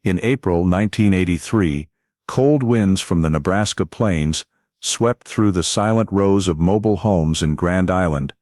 In April 1983, cold winds from the Nebraska plains swept through the silent rows of mobile homes in Grand Island,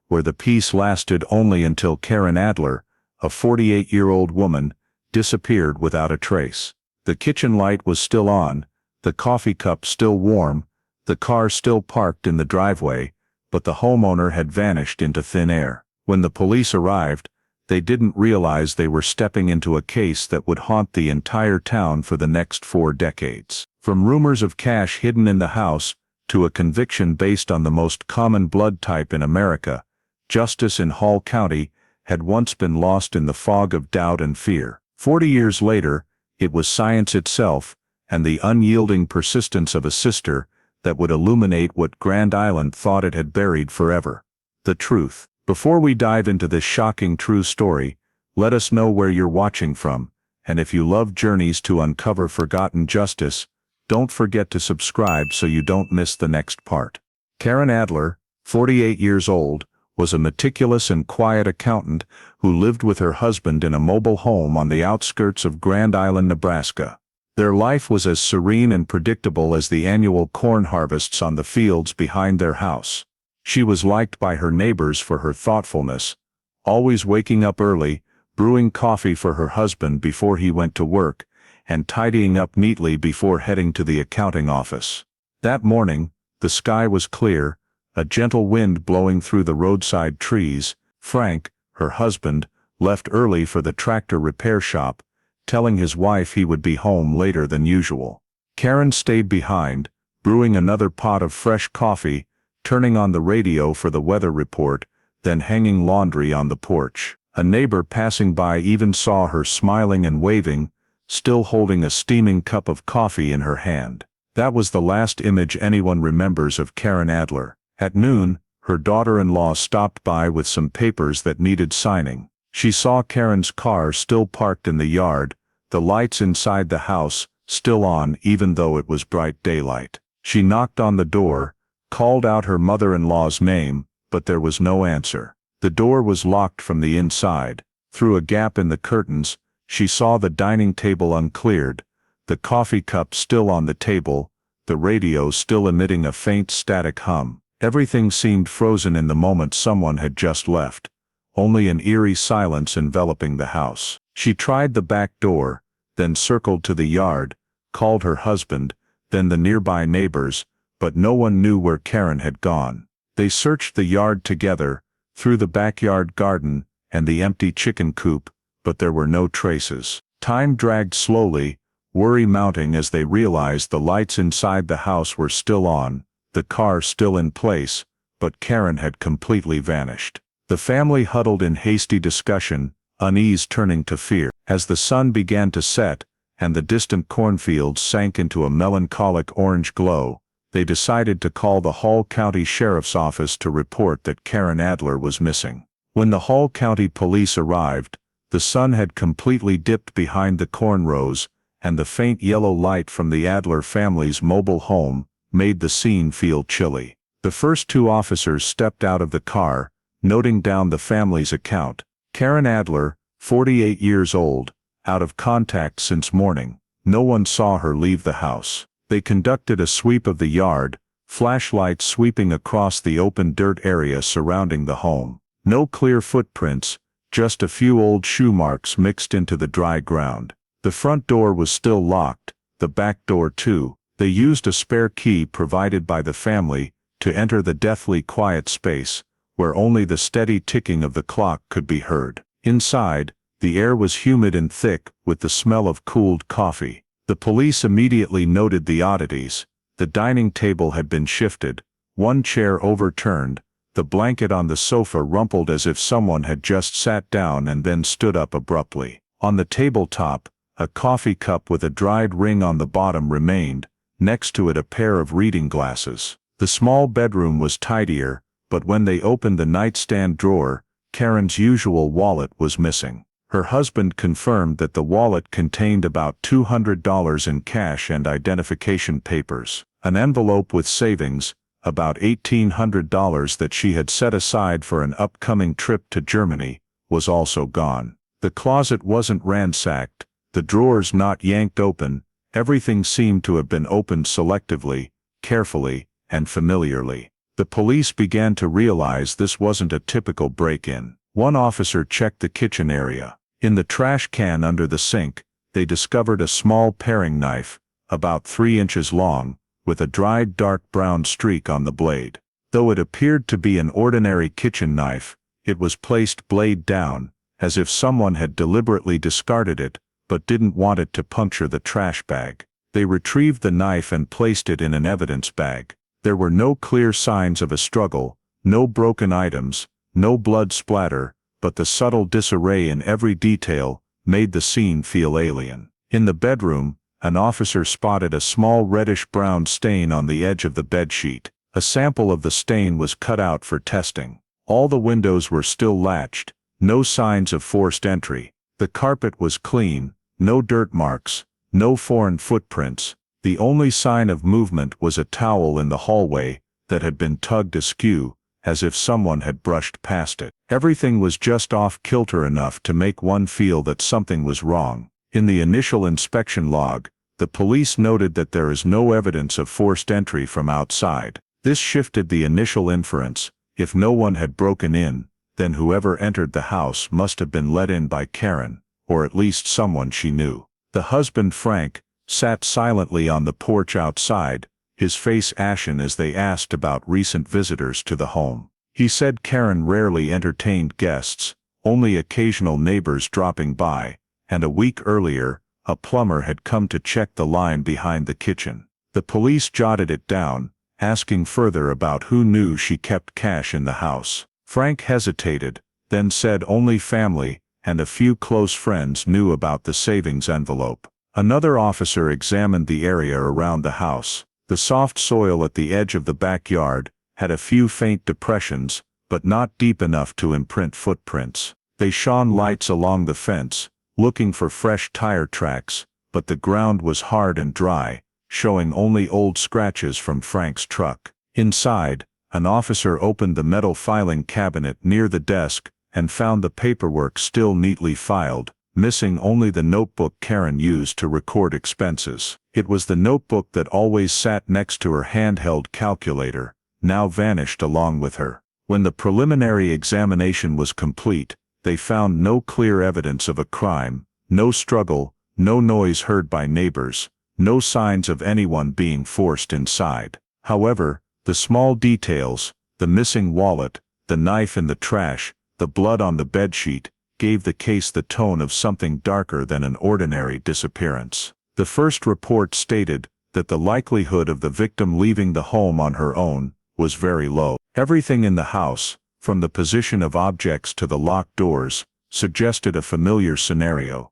where the peace lasted only until Karen Adler, a 48-year-old woman, disappeared without a trace. The kitchen light was still on, the coffee cup still warm, the car still parked in the driveway, but the homeowner had vanished into thin air. When the police arrived, they didn't realize they were stepping into a case that would haunt the entire town for the next 4 decades. From rumors of cash hidden in the house, to a conviction based on the most common blood type in America, justice in Hall County had once been lost in the fog of doubt and fear. 40 years later, it was science itself, and the unyielding persistence of a sister, that would illuminate what Grand Island thought it had buried forever. The truth. Before we dive into this shocking true story, let us know where you're watching from, and if you love journeys to uncover forgotten justice, don't forget to subscribe so you don't miss the next part. Karen Adler, 48 years old, was a meticulous and quiet accountant who lived with her husband in a mobile home on the outskirts of Grand Island, Nebraska. Their life was as serene and predictable as the annual corn harvests on the fields behind their house. She was liked by her neighbors for her thoughtfulness, always waking up early, brewing coffee for her husband before he went to work, and tidying up neatly before heading to the accounting office. That morning, the sky was clear, a gentle wind blowing through the roadside trees. Frank, her husband, left early for the tractor repair shop, telling his wife he would be home later than usual. Karen stayed behind, brewing another pot of fresh coffee, turning on the radio for the weather report, then hanging laundry on the porch. A neighbor passing by even saw her smiling and waving, still holding a steaming cup of coffee in her hand. That was the last image anyone remembers of Karen Adler. At noon, her daughter-in-law stopped by with some papers that needed signing. She saw Karen's car still parked in the yard, the lights inside the house still on even though it was bright daylight. She knocked on the door, called out her mother-in-law's name, but there was no answer. The door was locked from the inside. Through a gap in the curtains, she saw the dining table uncleared, the coffee cup still on the table, the radio still emitting a faint static hum. Everything seemed frozen in the moment someone had just left, only an eerie silence enveloping the house. She tried the back door, then circled to the yard, called her husband, then the nearby neighbors, but no one knew where Karen had gone. They searched the yard together, through the backyard garden and the empty chicken coop, but there were no traces. Time dragged slowly, worry mounting as they realized the lights inside the house were still on, the car still in place, but Karen had completely vanished. The family huddled in hasty discussion, unease turning to fear. As the sun began to set, and the distant cornfields sank into a melancholic orange glow, they decided to call the Hall County Sheriff's Office to report that Karen Adler was missing. When the Hall County Police arrived, the sun had completely dipped behind the corn rows, and the faint yellow light from the Adler family's mobile home made the scene feel chilly. The first 2 officers stepped out of the car, noting down the family's account. Karen Adler, 48 years old, out of contact since morning. No one saw her leave the house. They conducted a sweep of the yard, flashlights sweeping across the open dirt area surrounding the home. No clear footprints, just a few old shoe marks mixed into the dry ground. The front door was still locked, the back door too. They used a spare key provided by the family to enter the deathly quiet space, where only the steady ticking of the clock could be heard. Inside, the air was humid and thick with the smell of cooled coffee. The police immediately noted the oddities. The dining table had been shifted, one chair overturned, the blanket on the sofa rumpled as if someone had just sat down and then stood up abruptly. On the tabletop, a coffee cup with a dried ring on the bottom remained, next to it a pair of reading glasses. The small bedroom was tidier, but when they opened the nightstand drawer, Karen's usual wallet was missing. Her husband confirmed that the wallet contained about $200 in cash and identification papers. An envelope with savings, about $1,800 that she had set aside for an upcoming trip to Germany, was also gone. The closet wasn't ransacked, the drawers not yanked open, everything seemed to have been opened selectively, carefully, and familiarly. The police began to realize this wasn't a typical break-in. One officer checked the kitchen area. In the trash can under the sink, they discovered a small paring knife, about 3 inches long, with a dried dark brown streak on the blade. Though it appeared to be an ordinary kitchen knife, it was placed blade down, as if someone had deliberately discarded it, but didn't want it to puncture the trash bag. They retrieved the knife and placed it in an evidence bag. There were no clear signs of a struggle, no broken items, no blood splatter, but the subtle disarray in every detail made the scene feel alien. In the bedroom, an officer spotted a small reddish-brown stain on the edge of the bedsheet. A sample of the stain was cut out for testing. All the windows were still latched, no signs of forced entry. The carpet was clean, no dirt marks, no foreign footprints. The only sign of movement was a towel in the hallway that had been tugged askew, as if someone had brushed past it. Everything was just off-kilter enough to make one feel that something was wrong. In the initial inspection log, the police noted that there is no evidence of forced entry from outside. This shifted the initial inference: if no one had broken in, then whoever entered the house must have been let in by Karen, or at least someone she knew. The husband, Frank, sat silently on the porch outside, his face ashen as they asked about recent visitors to the home. He said Karen rarely entertained guests, only occasional neighbors dropping by, and a week earlier, a plumber had come to check the line behind the kitchen. The police jotted it down, asking further about who knew she kept cash in the house. Frank hesitated, then said only family and a few close friends knew about the savings envelope. Another officer examined the area around the house. The soft soil at the edge of the backyard had a few faint depressions, but not deep enough to imprint footprints. They shone lights along the fence, looking for fresh tire tracks, but the ground was hard and dry, showing only old scratches from Frank's truck. Inside, an officer opened the metal filing cabinet near the desk and found the paperwork still neatly filed, missing only the notebook Karen used to record expenses. It was the notebook that always sat next to her handheld calculator, now vanished along with her. When the preliminary examination was complete, they found no clear evidence of a crime, no struggle, no noise heard by neighbors, no signs of anyone being forced inside. However, the small details, the missing wallet, the knife in the trash, the blood on the bedsheet, gave the case the tone of something darker than an ordinary disappearance. The first report stated that the likelihood of the victim leaving the home on her own was very low. Everything in the house, from the position of objects to the locked doors, suggested a familiar scenario.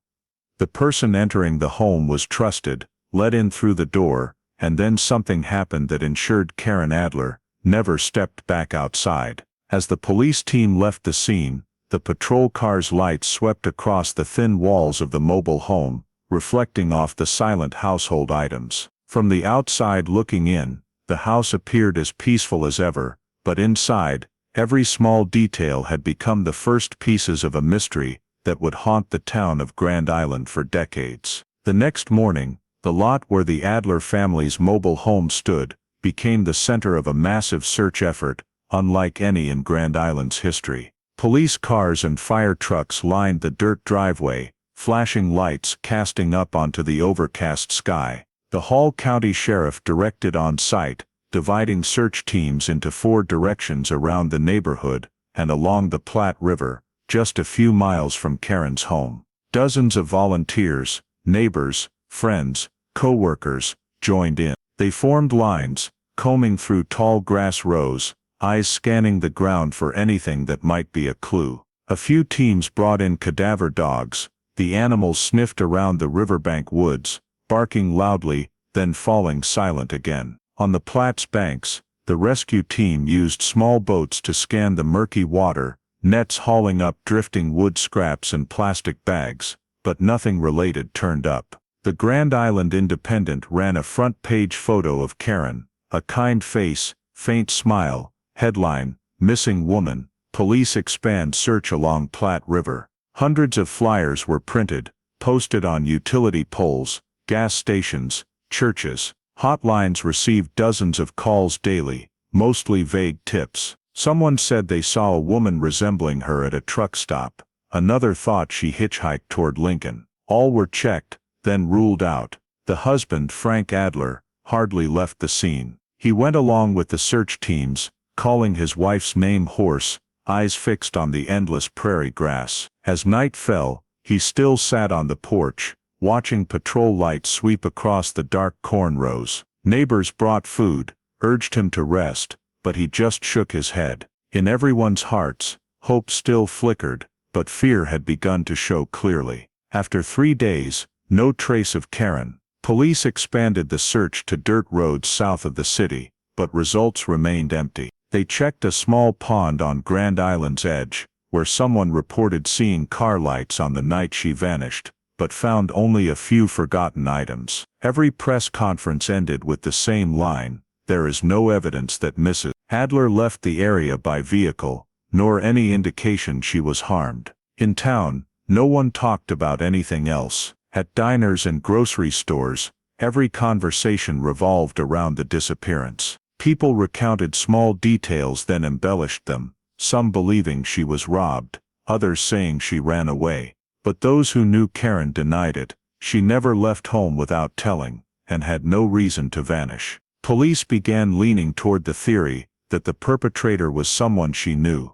The person entering the home was trusted, let in through the door, and then something happened that ensured Karen Adler never stepped back outside. As the police team left the scene, the patrol car's lights swept across the thin walls of the mobile home, reflecting off the silent household items. From the outside looking in, the house appeared as peaceful as ever, but inside, every small detail had become the first pieces of a mystery that would haunt the town of Grand Island for decades. The next morning, the lot where the Adler family's mobile home stood became the center of a massive search effort, unlike any in Grand Island's history. Police cars and fire trucks lined the dirt driveway, flashing lights casting up onto the overcast sky. The Hall County Sheriff directed on site, dividing search teams into 4 directions around the neighborhood and along the Platte River, just a few miles from Karen's home. Dozens of volunteers, neighbors, friends, co-workers, joined in. They formed lines, combing through tall grass rows, eyes scanning the ground for anything that might be a clue. A few teams brought in cadaver dogs. The animals sniffed around the riverbank woods, barking loudly, then falling silent again. On the Platte's banks, the rescue team used small boats to scan the murky water, nets hauling up drifting wood scraps and plastic bags, but nothing related turned up. The Grand Island Independent ran a front-page photo of Karen, a kind face, faint smile. Headline: Missing Woman, Police Expand Search Along Platte River. Hundreds of flyers were printed, posted on utility poles, gas stations, churches. Hotlines received dozens of calls daily, mostly vague tips. Someone said they saw a woman resembling her at a truck stop. Another thought she hitchhiked toward Lincoln. All were checked, then ruled out. The husband, Frank Adler, hardly left the scene. He went along with the search teams, calling his wife's name hoarse, eyes fixed on the endless prairie grass. As night fell, he still sat on the porch, watching patrol lights sweep across the dark corn rows. Neighbors brought food, urged him to rest, but he just shook his head. In everyone's hearts, hope still flickered, but fear had begun to show clearly. After 3 days, no trace of Karen. Police expanded the search to dirt roads south of the city, but results remained empty. They checked a small pond on Grand Island's edge, where someone reported seeing car lights on the night she vanished, but found only a few forgotten items. Every press conference ended with the same line: "There is no evidence that Mrs. Adler left the area by vehicle, nor any indication she was harmed." In town, no one talked about anything else. At diners and grocery stores, every conversation revolved around the disappearance. People recounted small details then embellished them, some believing she was robbed, others saying she ran away. But those who knew Karen denied it. She never left home without telling, and had no reason to vanish. Police began leaning toward the theory that the perpetrator was someone she knew,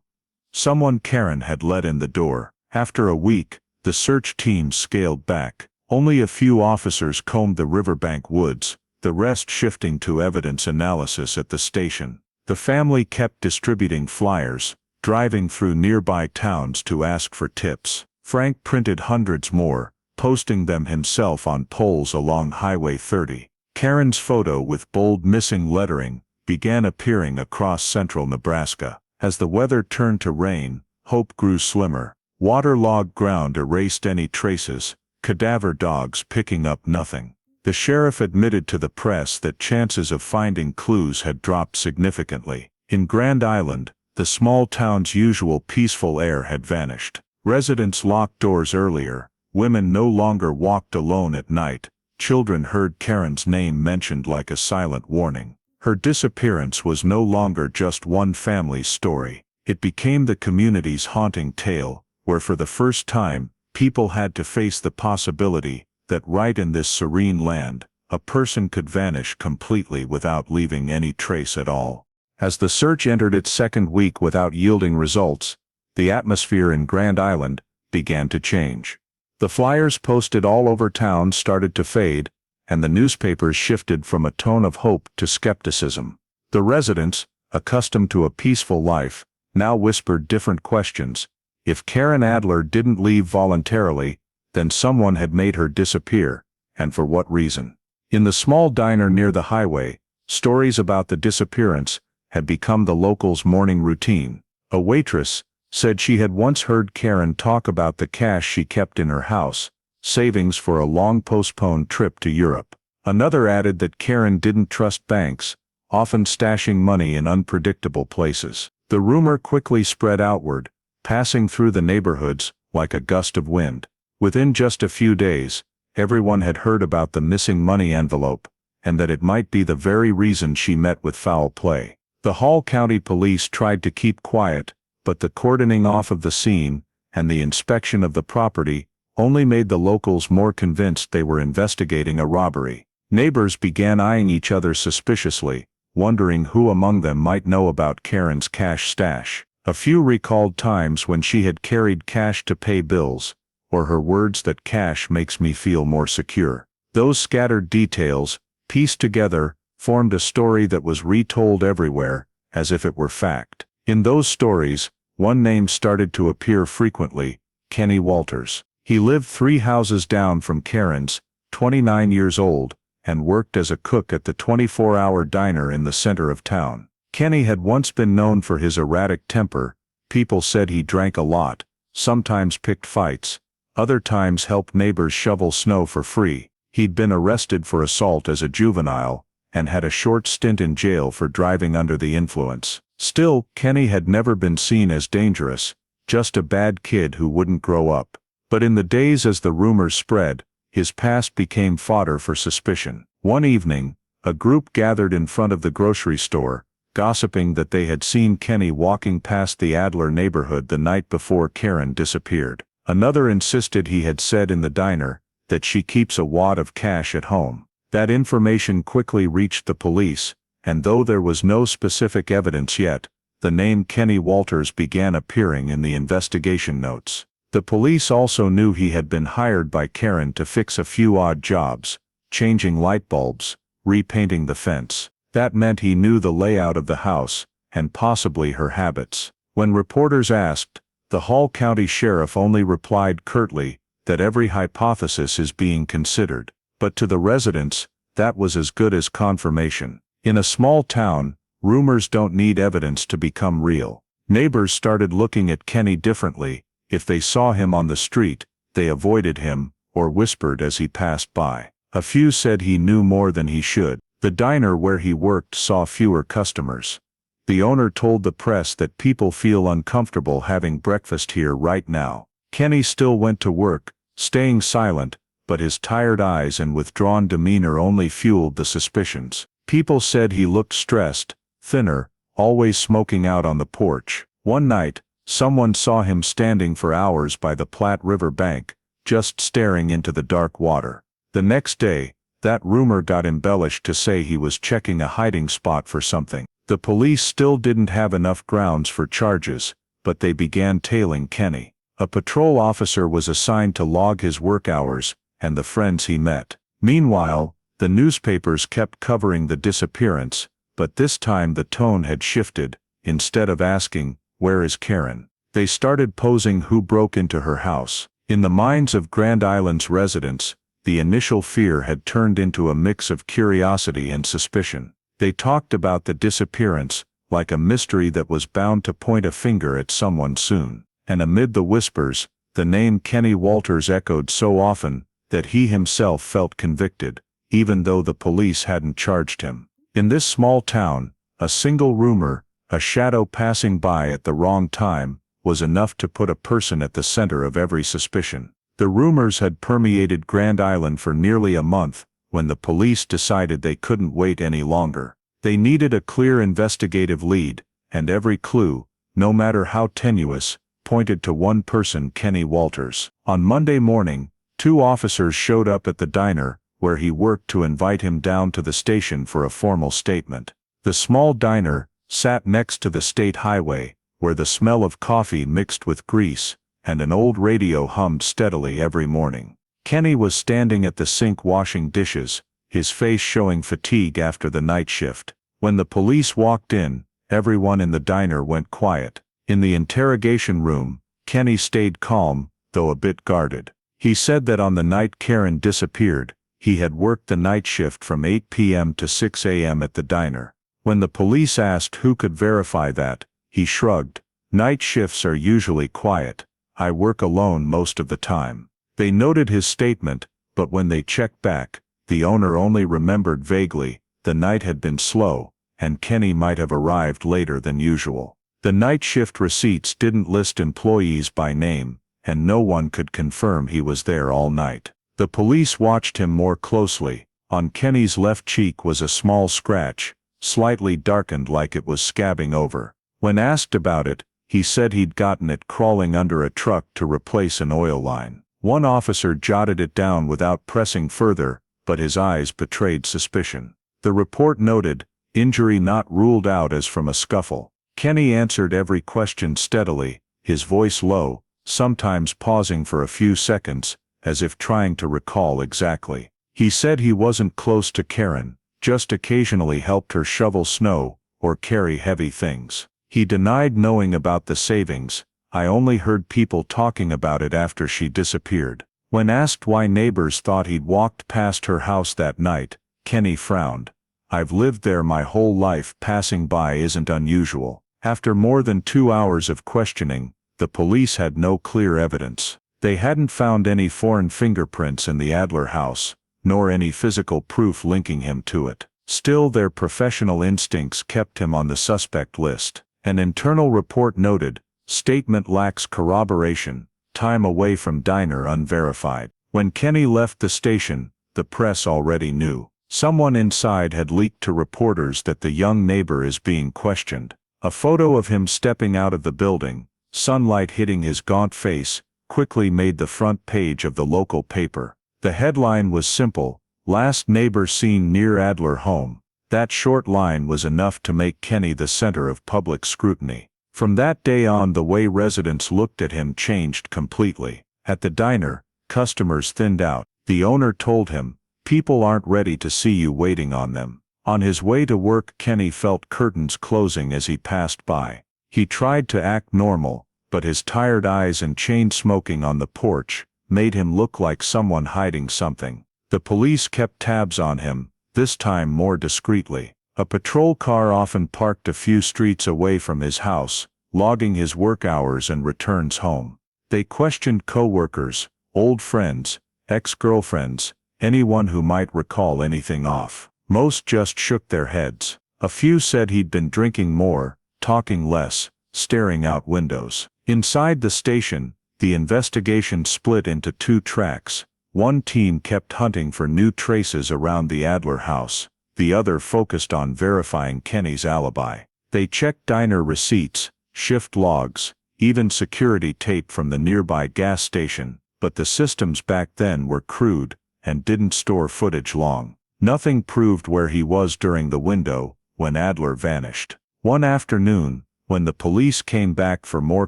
someone Karen had let in the door. After a week, the search team scaled back. Only a few officers combed the riverbank woods, the rest shifting to evidence analysis at the station. The family kept distributing flyers, driving through nearby towns to ask for tips. Frank printed hundreds more, posting them himself on poles along Highway 30. Karen's photo with bold missing lettering began appearing across central Nebraska. As the weather turned to rain, hope grew slimmer. Waterlogged ground erased any traces, cadaver dogs picking up nothing. The sheriff admitted to the press that chances of finding clues had dropped significantly. In Grand Island, the small town's usual peaceful air had vanished. Residents locked doors earlier, women no longer walked alone at night, children heard Karen's name mentioned like a silent warning. Her disappearance was no longer just one family's story. It became the community's haunting tale, where for the first time, people had to face the possibility that right in this serene land, a person could vanish completely without leaving any trace at all. As the search entered its second week without yielding results, the atmosphere in Grand Island began to change. The flyers posted all over town started to fade, and the newspapers shifted from a tone of hope to skepticism. The residents, accustomed to a peaceful life, now whispered different questions. If Karen Adler didn't leave voluntarily, then someone had made her disappear, and for what reason? In the small diner near the highway, stories about the disappearance had become the locals' morning routine. A waitress said she had once heard Karen talk about the cash she kept in her house, savings for a long-postponed trip to Europe. Another added that Karen didn't trust banks, often stashing money in unpredictable places. The rumor quickly spread outward, passing through the neighborhoods like a gust of wind. Within just a few days, everyone had heard about the missing money envelope, and that it might be the very reason she met with foul play. The Hall County Police tried to keep quiet, but the cordoning off of the scene and the inspection of the property only made the locals more convinced they were investigating a robbery. Neighbors began eyeing each other suspiciously, wondering who among them might know about Karen's cash stash. A few recalled times when she had carried cash to pay bills, or her words that cash makes me feel more secure. Those scattered details, pieced together, formed a story that was retold everywhere, as if it were fact. In those stories, one name started to appear frequently: Kenny Walters. He lived 3 houses down from Karen's, 29 years old, and worked as a cook at the 24-hour diner in the center of town. Kenny had once been known for his erratic temper. People said he drank a lot, sometimes picked fights, other times helped neighbors shovel snow for free. He'd been arrested for assault as a juvenile, and had a short stint in jail for driving under the influence. Still, Kenny had never been seen as dangerous, just a bad kid who wouldn't grow up. But in the days as the rumors spread, his past became fodder for suspicion. One evening, a group gathered in front of the grocery store, gossiping that they had seen Kenny walking past the Adler neighborhood the night before Karen disappeared. Another insisted he had said in the diner that she keeps a wad of cash at home. That information quickly reached the police, and though there was no specific evidence yet, the name Kenny Walters began appearing in the investigation notes. The police also knew he had been hired by Karen to fix a few odd jobs, changing light bulbs, repainting the fence. That meant he knew the layout of the house, and possibly her habits. When reporters asked, the Hall County Sheriff only replied curtly that every hypothesis is being considered. But to the residents, that was as good as confirmation. In a small town, rumors don't need evidence to become real. Neighbors started looking at Kenny differently. If they saw him on the street, they avoided him, or whispered as he passed by. A few said he knew more than he should. The diner where he worked saw fewer customers. The owner told the press that people feel uncomfortable having breakfast here right now. Kenny still went to work, staying silent, but his tired eyes and withdrawn demeanor only fueled the suspicions. People said he looked stressed, thinner, always smoking out on the porch. One night, someone saw him standing for hours by the Platte River bank, just staring into the dark water. The next day, that rumor got embellished to say he was checking a hiding spot for something. The police still didn't have enough grounds for charges, but they began tailing Kenny. A patrol officer was assigned to log his work hours and the friends he met. Meanwhile, the newspapers kept covering the disappearance, but this time the tone had shifted. Instead of asking, "Where is Karen?" they started posing who broke into her house. In the minds of Grand Island's residents, the initial fear had turned into a mix of curiosity and suspicion. They talked about the disappearance like a mystery that was bound to point a finger at someone soon. And amid the whispers, the name Kenny Walters echoed so often that he himself felt convicted, even though the police hadn't charged him. In this small town, a single rumor, a shadow passing by at the wrong time, was enough to put a person at the center of every suspicion. The rumors had permeated Grand Island for nearly a month, when the police decided they couldn't wait any longer. They needed a clear investigative lead, and every clue, no matter how tenuous, pointed to one person: Kenny Walters. On Monday morning, 2 officers showed up at the diner where he worked to invite him down to the station for a formal statement. The small diner sat next to the state highway, where the smell of coffee mixed with grease, and an old radio hummed steadily every morning. Kenny was standing at the sink washing dishes, his face showing fatigue after the night shift. When the police walked in, everyone in the diner went quiet. In the interrogation room, Kenny stayed calm, though a bit guarded. He said that on the night Karen disappeared, he had worked the night shift from 8 p.m. to 6 a.m. at the diner. When the police asked who could verify that, he shrugged. "Night shifts are usually quiet. I work alone most of the time." They noted his statement, but when they checked back, the owner only remembered vaguely. The night had been slow, and Kenny might have arrived later than usual. The night shift receipts didn't list employees by name, and no one could confirm he was there all night. The police watched him more closely. On Kenny's left cheek was a small scratch, slightly darkened like it was scabbing over. When asked about it, he said he'd gotten it crawling under a truck to replace an oil line. One officer jotted it down without pressing further, but his eyes betrayed suspicion. The report noted, "Injury not ruled out as from a scuffle." Kenny answered every question steadily, his voice low, sometimes pausing for a few seconds, as if trying to recall exactly. He said he wasn't close to Karen, just occasionally helped her shovel snow or carry heavy things. He denied knowing about the savings. "I only heard people talking about it after she disappeared." When asked why neighbors thought he'd walked past her house that night, Kenny frowned. "I've lived there my whole life. Passing by isn't unusual." After more than 2 hours of questioning, the police had no clear evidence. They hadn't found any foreign fingerprints in the Adler house, nor any physical proof linking him to it. Still, their professional instincts kept him on the suspect list. An internal report noted, "Statement lacks corroboration. time away from diner unverified. When Kenny left the station, the press already knew. Someone inside had leaked to reporters that the young neighbor is being questioned. A photo of him stepping out of the building, sunlight hitting his gaunt face, quickly made the front page of the local paper. The headline was simple: "Last neighbor seen near Adler home." That short line was enough to make Kenny the center of public scrutiny. From that day on, the way residents looked at him changed completely. At the diner, customers thinned out. The owner told him, "People aren't ready to see you waiting on them." On his way to work, Kenny felt curtains closing as he passed by. He tried to act normal, but his tired eyes and chain smoking on the porch made him look like someone hiding something. The police kept tabs on him, this time more discreetly. A patrol car often parked a few streets away from his house, logging his work hours and returns home. They questioned co-workers, old friends, ex-girlfriends, anyone who might recall anything off. Most just shook their heads. A few said he'd been drinking more, talking less, staring out windows. Inside the station, the investigation split into two tracks. One team kept hunting for new traces around the Adler house. The other focused on verifying Kenny's alibi. They checked diner receipts, shift logs, even security tape from the nearby gas station, but the systems back then were crude and didn't store footage long. Nothing proved where he was during the window when Adler vanished. One afternoon, when the police came back for more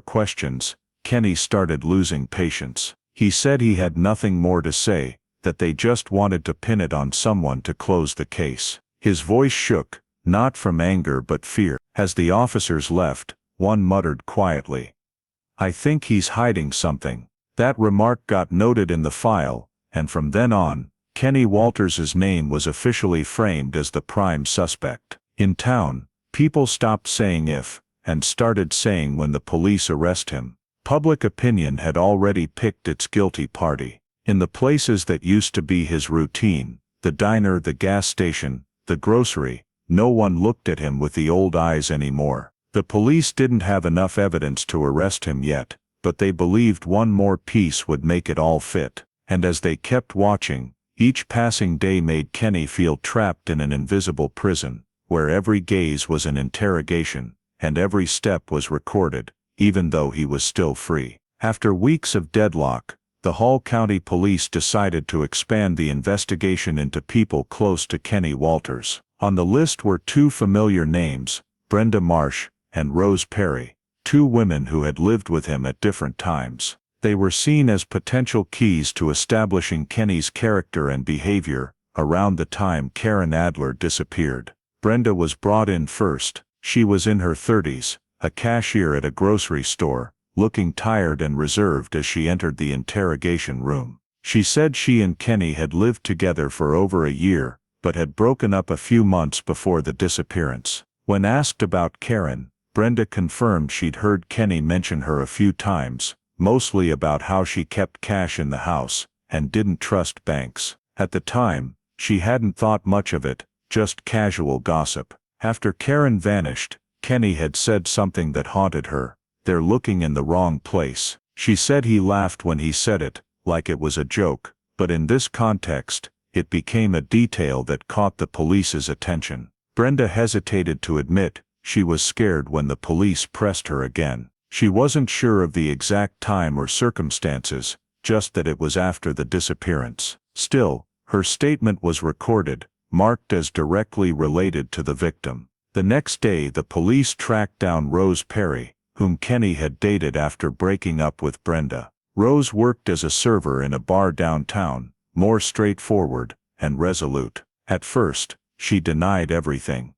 questions, Kenny started losing patience. He said he had nothing more to say, that they just wanted to pin it on someone to close the case. His voice shook, not from anger but fear. As the officers left, one muttered quietly, "I think he's hiding something." That remark got noted in the file, and from then on, Kenny Walters's name was officially framed as the prime suspect. In town, people stopped saying if, and started saying when the police arrest him. Public opinion had already picked its guilty party. In the places that used to be his routine, the diner, the gas station, the grocery, no one looked at him with the old eyes anymore. The police didn't have enough evidence to arrest him yet, but they believed one more piece would make it all fit. And as they kept watching, each passing day made Kenny feel trapped in an invisible prison, where every gaze was an interrogation, and every step was recorded, even though he was still free. After weeks of deadlock, the Hall County Police decided to expand the investigation into people close to Kenny Walters. On the list were two familiar names, Brenda Marsh and Rose Perry, two women who had lived with him at different times. They were seen as potential keys to establishing Kenny's character and behavior. Around the time Karen Adler disappeared, Brenda was brought in first. She was in her 30s, a cashier at a grocery store, looking tired and reserved as she entered the interrogation room. She said she and Kenny had lived together for over a year, but had broken up a few months before the disappearance. When asked about Karen, Brenda confirmed she'd heard Kenny mention her a few times, mostly about how she kept cash in the house, and didn't trust banks. At the time, she hadn't thought much of it, just casual gossip. After Karen vanished, Kenny had said something that haunted her: "They're looking in the wrong place." She said he laughed when he said it, like it was a joke, but in this context, it became a detail that caught the police's attention. Brenda hesitated to admit she was scared when the police pressed her again. She wasn't sure of the exact time or circumstances, just that it was after the disappearance. Still, her statement was recorded, marked as directly related to the victim. The next day, the police tracked down Rose Perry, whom Kenny had dated after breaking up with Brenda. Rose worked as a server in a bar downtown, more straightforward and resolute. At first, she denied everything.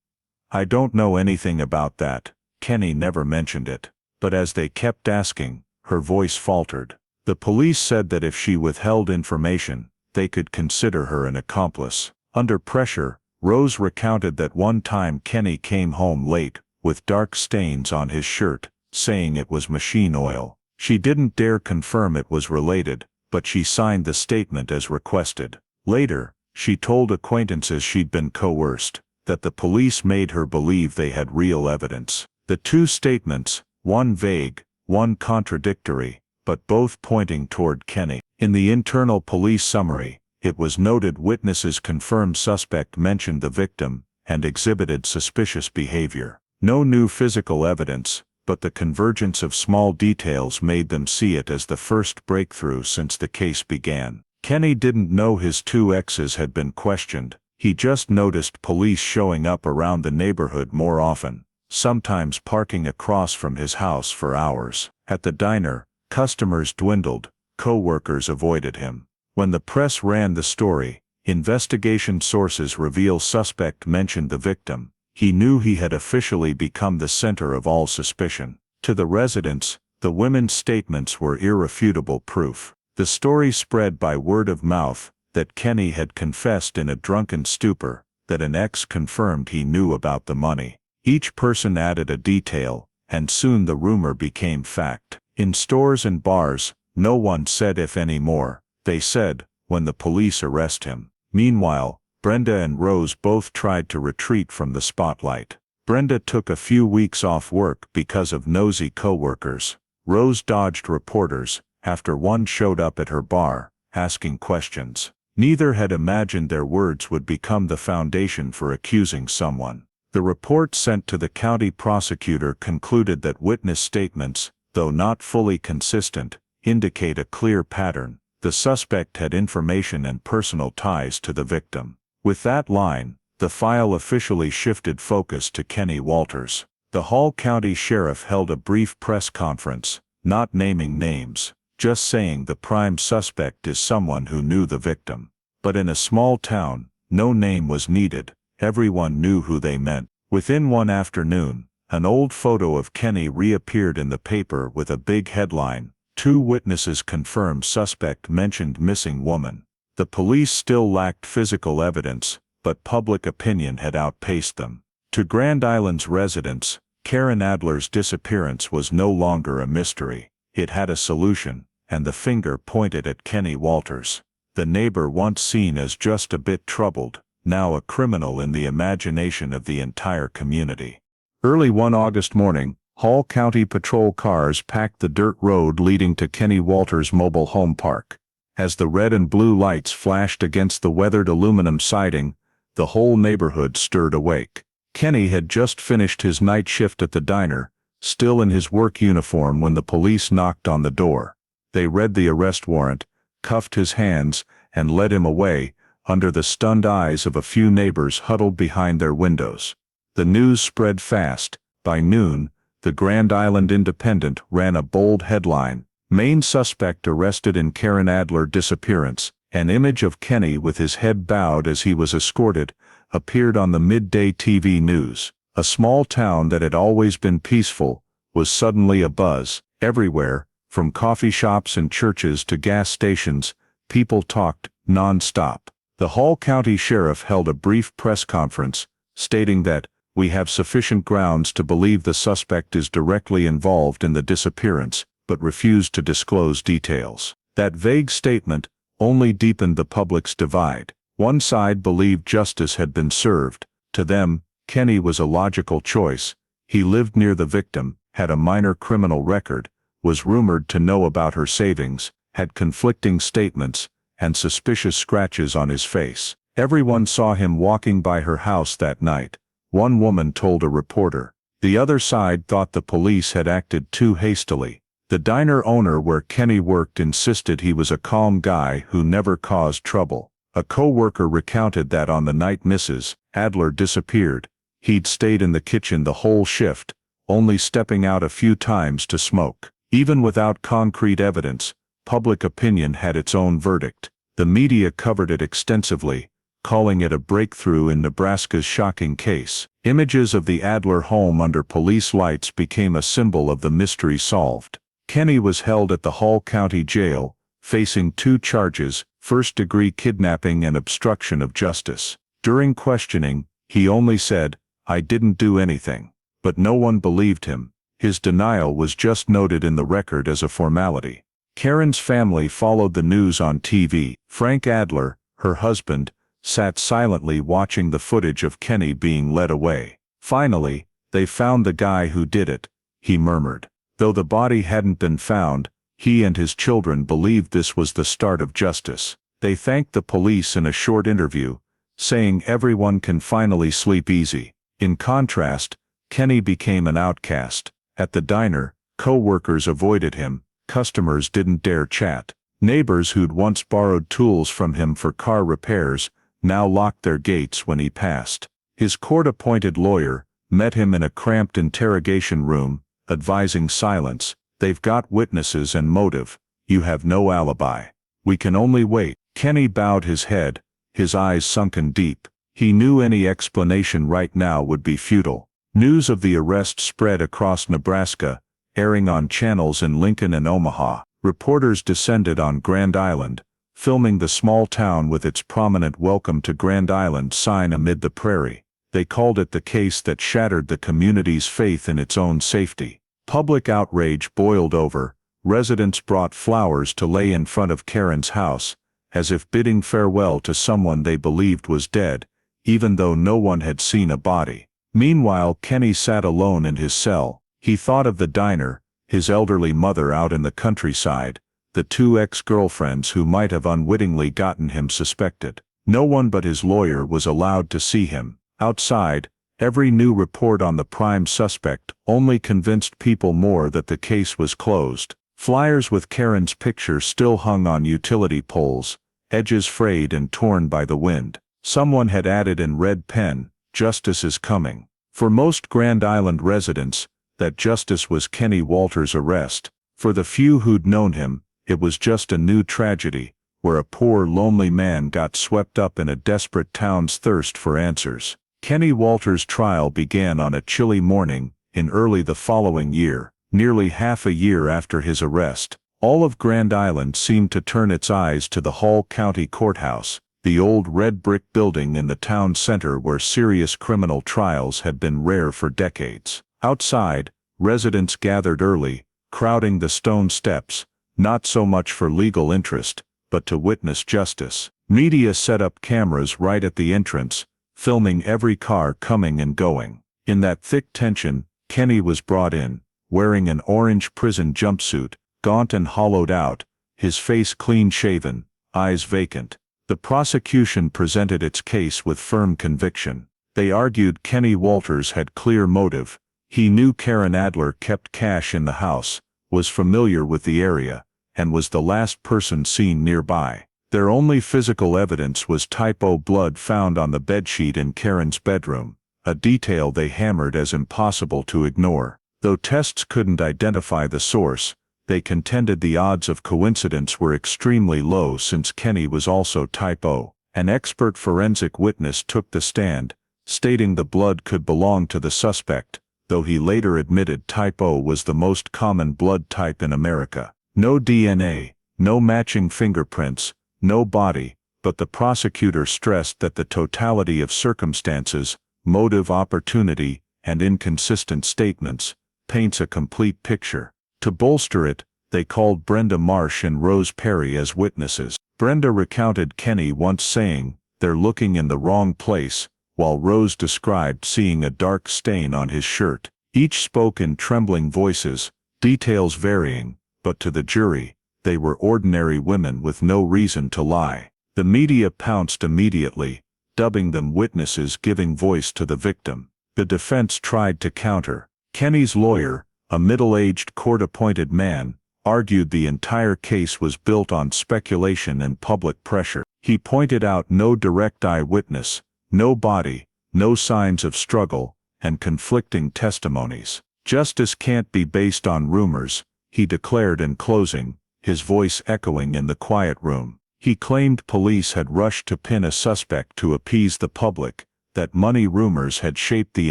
"I don't know anything about that. Kenny never mentioned it." But as they kept asking, her voice faltered. The police said that if she withheld information, they could consider her an accomplice. Under pressure, Rose recounted that one time Kenny came home late, with dark stains on his shirt, saying it was machine oil. She didn't dare confirm it was related, but she signed the statement as requested. Later, she told acquaintances she'd been coerced, that the police made her believe they had real evidence. The two statements, one vague, one contradictory, but both pointing toward Kenny. In the internal police summary, it was noted witnesses confirmed suspect mentioned the victim and exhibited suspicious behavior. No new physical evidence, but the convergence of small details made them see it as the first breakthrough since the case began. Kenny didn't know his two exes had been questioned. He just noticed police showing up around the neighborhood more often, sometimes parking across from his house for hours. At the diner, customers dwindled, co-workers avoided him. When the press ran the story, investigation sources reveal suspect mentioned the victim. He knew he had officially become the center of all suspicion. To the residents, the women's statements were irrefutable proof. The story spread by word of mouth that Kenny had confessed in a drunken stupor, that an ex confirmed he knew about the money. Each person added a detail, and soon the rumor became fact. In stores and bars, no one said if any more. They said, when the police arrest him. Meanwhile, Brenda and Rose both tried to retreat from the spotlight. Brenda took a few weeks off work because of nosy co-workers. Rose dodged reporters after one showed up at her bar, asking questions. Neither had imagined their words would become the foundation for accusing someone. The report sent to the county prosecutor concluded that witness statements, though not fully consistent, indicate a clear pattern. The suspect had information and personal ties to the victim. With that line, the file officially shifted focus to Kenny Walters. The Hall County Sheriff held a brief press conference, not naming names, just saying the prime suspect is someone who knew the victim. But in a small town, no name was needed. Everyone knew who they meant. Within one afternoon, an old photo of Kenny reappeared in the paper with a big headline, "Two witnesses confirm suspect mentioned missing woman." The police still lacked physical evidence, but public opinion had outpaced them. To Grand Island's residents, Karen Adler's disappearance was no longer a mystery. It had a solution, and the finger pointed at Kenny Walters. The neighbor once seen as just a bit troubled, now a criminal in the imagination of the entire community. Early one August morning, Hall County patrol cars packed the dirt road leading to Kenny Walters' mobile home park. As the red and blue lights flashed against the weathered aluminum siding, the whole neighborhood stirred awake. Kenny had just finished his night shift at the diner, still in his work uniform when the police knocked on the door. They read the arrest warrant, cuffed his hands, and led him away, under the stunned eyes of a few neighbors huddled behind their windows. The news spread fast. By noon, the Grand Island Independent ran a bold headline, "Main suspect arrested in Karen Adler disappearance." An image of Kenny with his head bowed as he was escorted appeared on the midday TV news. A small town that had always been peaceful was suddenly abuzz. Everywhere, from coffee shops and churches to gas stations, people talked non-stop. The Hall County Sheriff held a brief press conference, stating that, "We have sufficient grounds to believe the suspect is directly involved in the disappearance," but refused to disclose details. That vague statement only deepened the public's divide. One side believed justice had been served. To them, Kenny was a logical choice. He lived near the victim, had a minor criminal record, was rumored to know about her savings, had conflicting statements, and suspicious scratches on his face. Everyone saw him walking by her house that night, one woman told a reporter. The other side thought the police had acted too hastily. The diner owner where Kenny worked insisted he was a calm guy who never caused trouble. A co-worker recounted that on the night Mrs. Adler disappeared, he'd stayed in the kitchen the whole shift, only stepping out a few times to smoke. Even without concrete evidence, public opinion had its own verdict. The media covered it extensively, calling it a breakthrough in Nebraska's shocking case. Images of the Adler home under police lights became a symbol of the mystery solved. Kenny was held at the Hall County Jail, facing 2 charges, first-degree kidnapping and obstruction of justice. During questioning, he only said, "I didn't do anything." But no one believed him. His denial was just noted in the record as a formality. Karen's family followed the news on TV. Frank Adler, her husband, sat silently watching the footage of Kenny being led away. "Finally, they found the guy who did it," he murmured. Though the body hadn't been found, He and his children believed this was the start of justice. They thanked the police in a short interview, saying everyone can finally sleep easy. In contrast, Kenny became an outcast. At the diner, co-workers avoided him, customers didn't dare chat. Neighbors who'd once borrowed tools from him for car repairs now locked their gates when he passed. His court-appointed lawyer met him in a cramped interrogation room, advising silence. "They've got witnesses and motive. You have no alibi. We can only wait." Kenny bowed his head, his eyes sunken deep. He knew any explanation right now would be futile. News of the arrest spread across Nebraska, airing on channels in Lincoln and Omaha. Reporters descended on Grand Island, filming the small town with its prominent "Welcome to Grand Island" sign amid the prairie. They called it the case that shattered the community's faith in its own safety. Public outrage boiled over. Residents brought flowers to lay in front of Karen's house, as if bidding farewell to someone they believed was dead, even though no one had seen a body. Meanwhile, Kenny sat alone in his cell. He thought of the diner, his elderly mother out in the countryside, the two ex-girlfriends who might have unwittingly gotten him suspected. No one but his lawyer was allowed to see him. Outside, every new report on the prime suspect only convinced people more that the case was closed. Flyers with Karen's picture still hung on utility poles, edges frayed and torn by the wind. Someone had added in red pen, "Justice is coming." For most Grand Island residents, that justice was Kenny Walters' arrest. For the few who'd known him, it was just a new tragedy, where a poor lonely man got swept up in a desperate town's thirst for answers. Kenny Walters' trial began on a chilly morning in early the following year, nearly half a year after his arrest. All of Grand Island seemed to turn its eyes to the Hall County Courthouse, the old red brick building in the town center where serious criminal trials had been rare for decades. Outside, residents gathered early, crowding the stone steps, not so much for legal interest, but to witness justice. Media set up cameras right at the entrance, filming every car coming and going. In that thick tension, Kenny was brought in, wearing an orange prison jumpsuit, gaunt and hollowed out, his face clean-shaven, eyes vacant. The prosecution presented its case with firm conviction. They argued Kenny Walters had clear motive. He knew Karen Adler kept cash in the house, was familiar with the area, and was the last person seen nearby. Their only physical evidence was type O blood found on the bedsheet in Karen's bedroom, a detail they hammered as impossible to ignore. Though tests couldn't identify the source, they contended the odds of coincidence were extremely low since Kenny was also type O. An expert forensic witness took the stand, stating the blood could belong to the suspect, though he later admitted type O was the most common blood type in America. No DNA, no matching fingerprints, no body, but the prosecutor stressed that the totality of circumstances, motive, opportunity, and inconsistent statements paints a complete picture. To bolster it, they called Brenda Marsh and Rose Perry as witnesses. Brenda recounted Kenny once saying, "They're looking in the wrong place," while Rose described seeing a dark stain on his shirt. Each spoke in trembling voices, details varying, but to the jury, they were ordinary women with no reason to lie. The media pounced immediately, dubbing them witnesses giving voice to the victim. The defense tried to counter. Kenny's lawyer, a middle-aged court-appointed man, argued the entire case was built on speculation and public pressure. He pointed out no direct eyewitness, no body, no signs of struggle, and conflicting testimonies. Justice can't be based on rumors, he declared in closing, his voice echoing in the quiet room. He claimed police had rushed to pin a suspect to appease the public, that money rumors had shaped the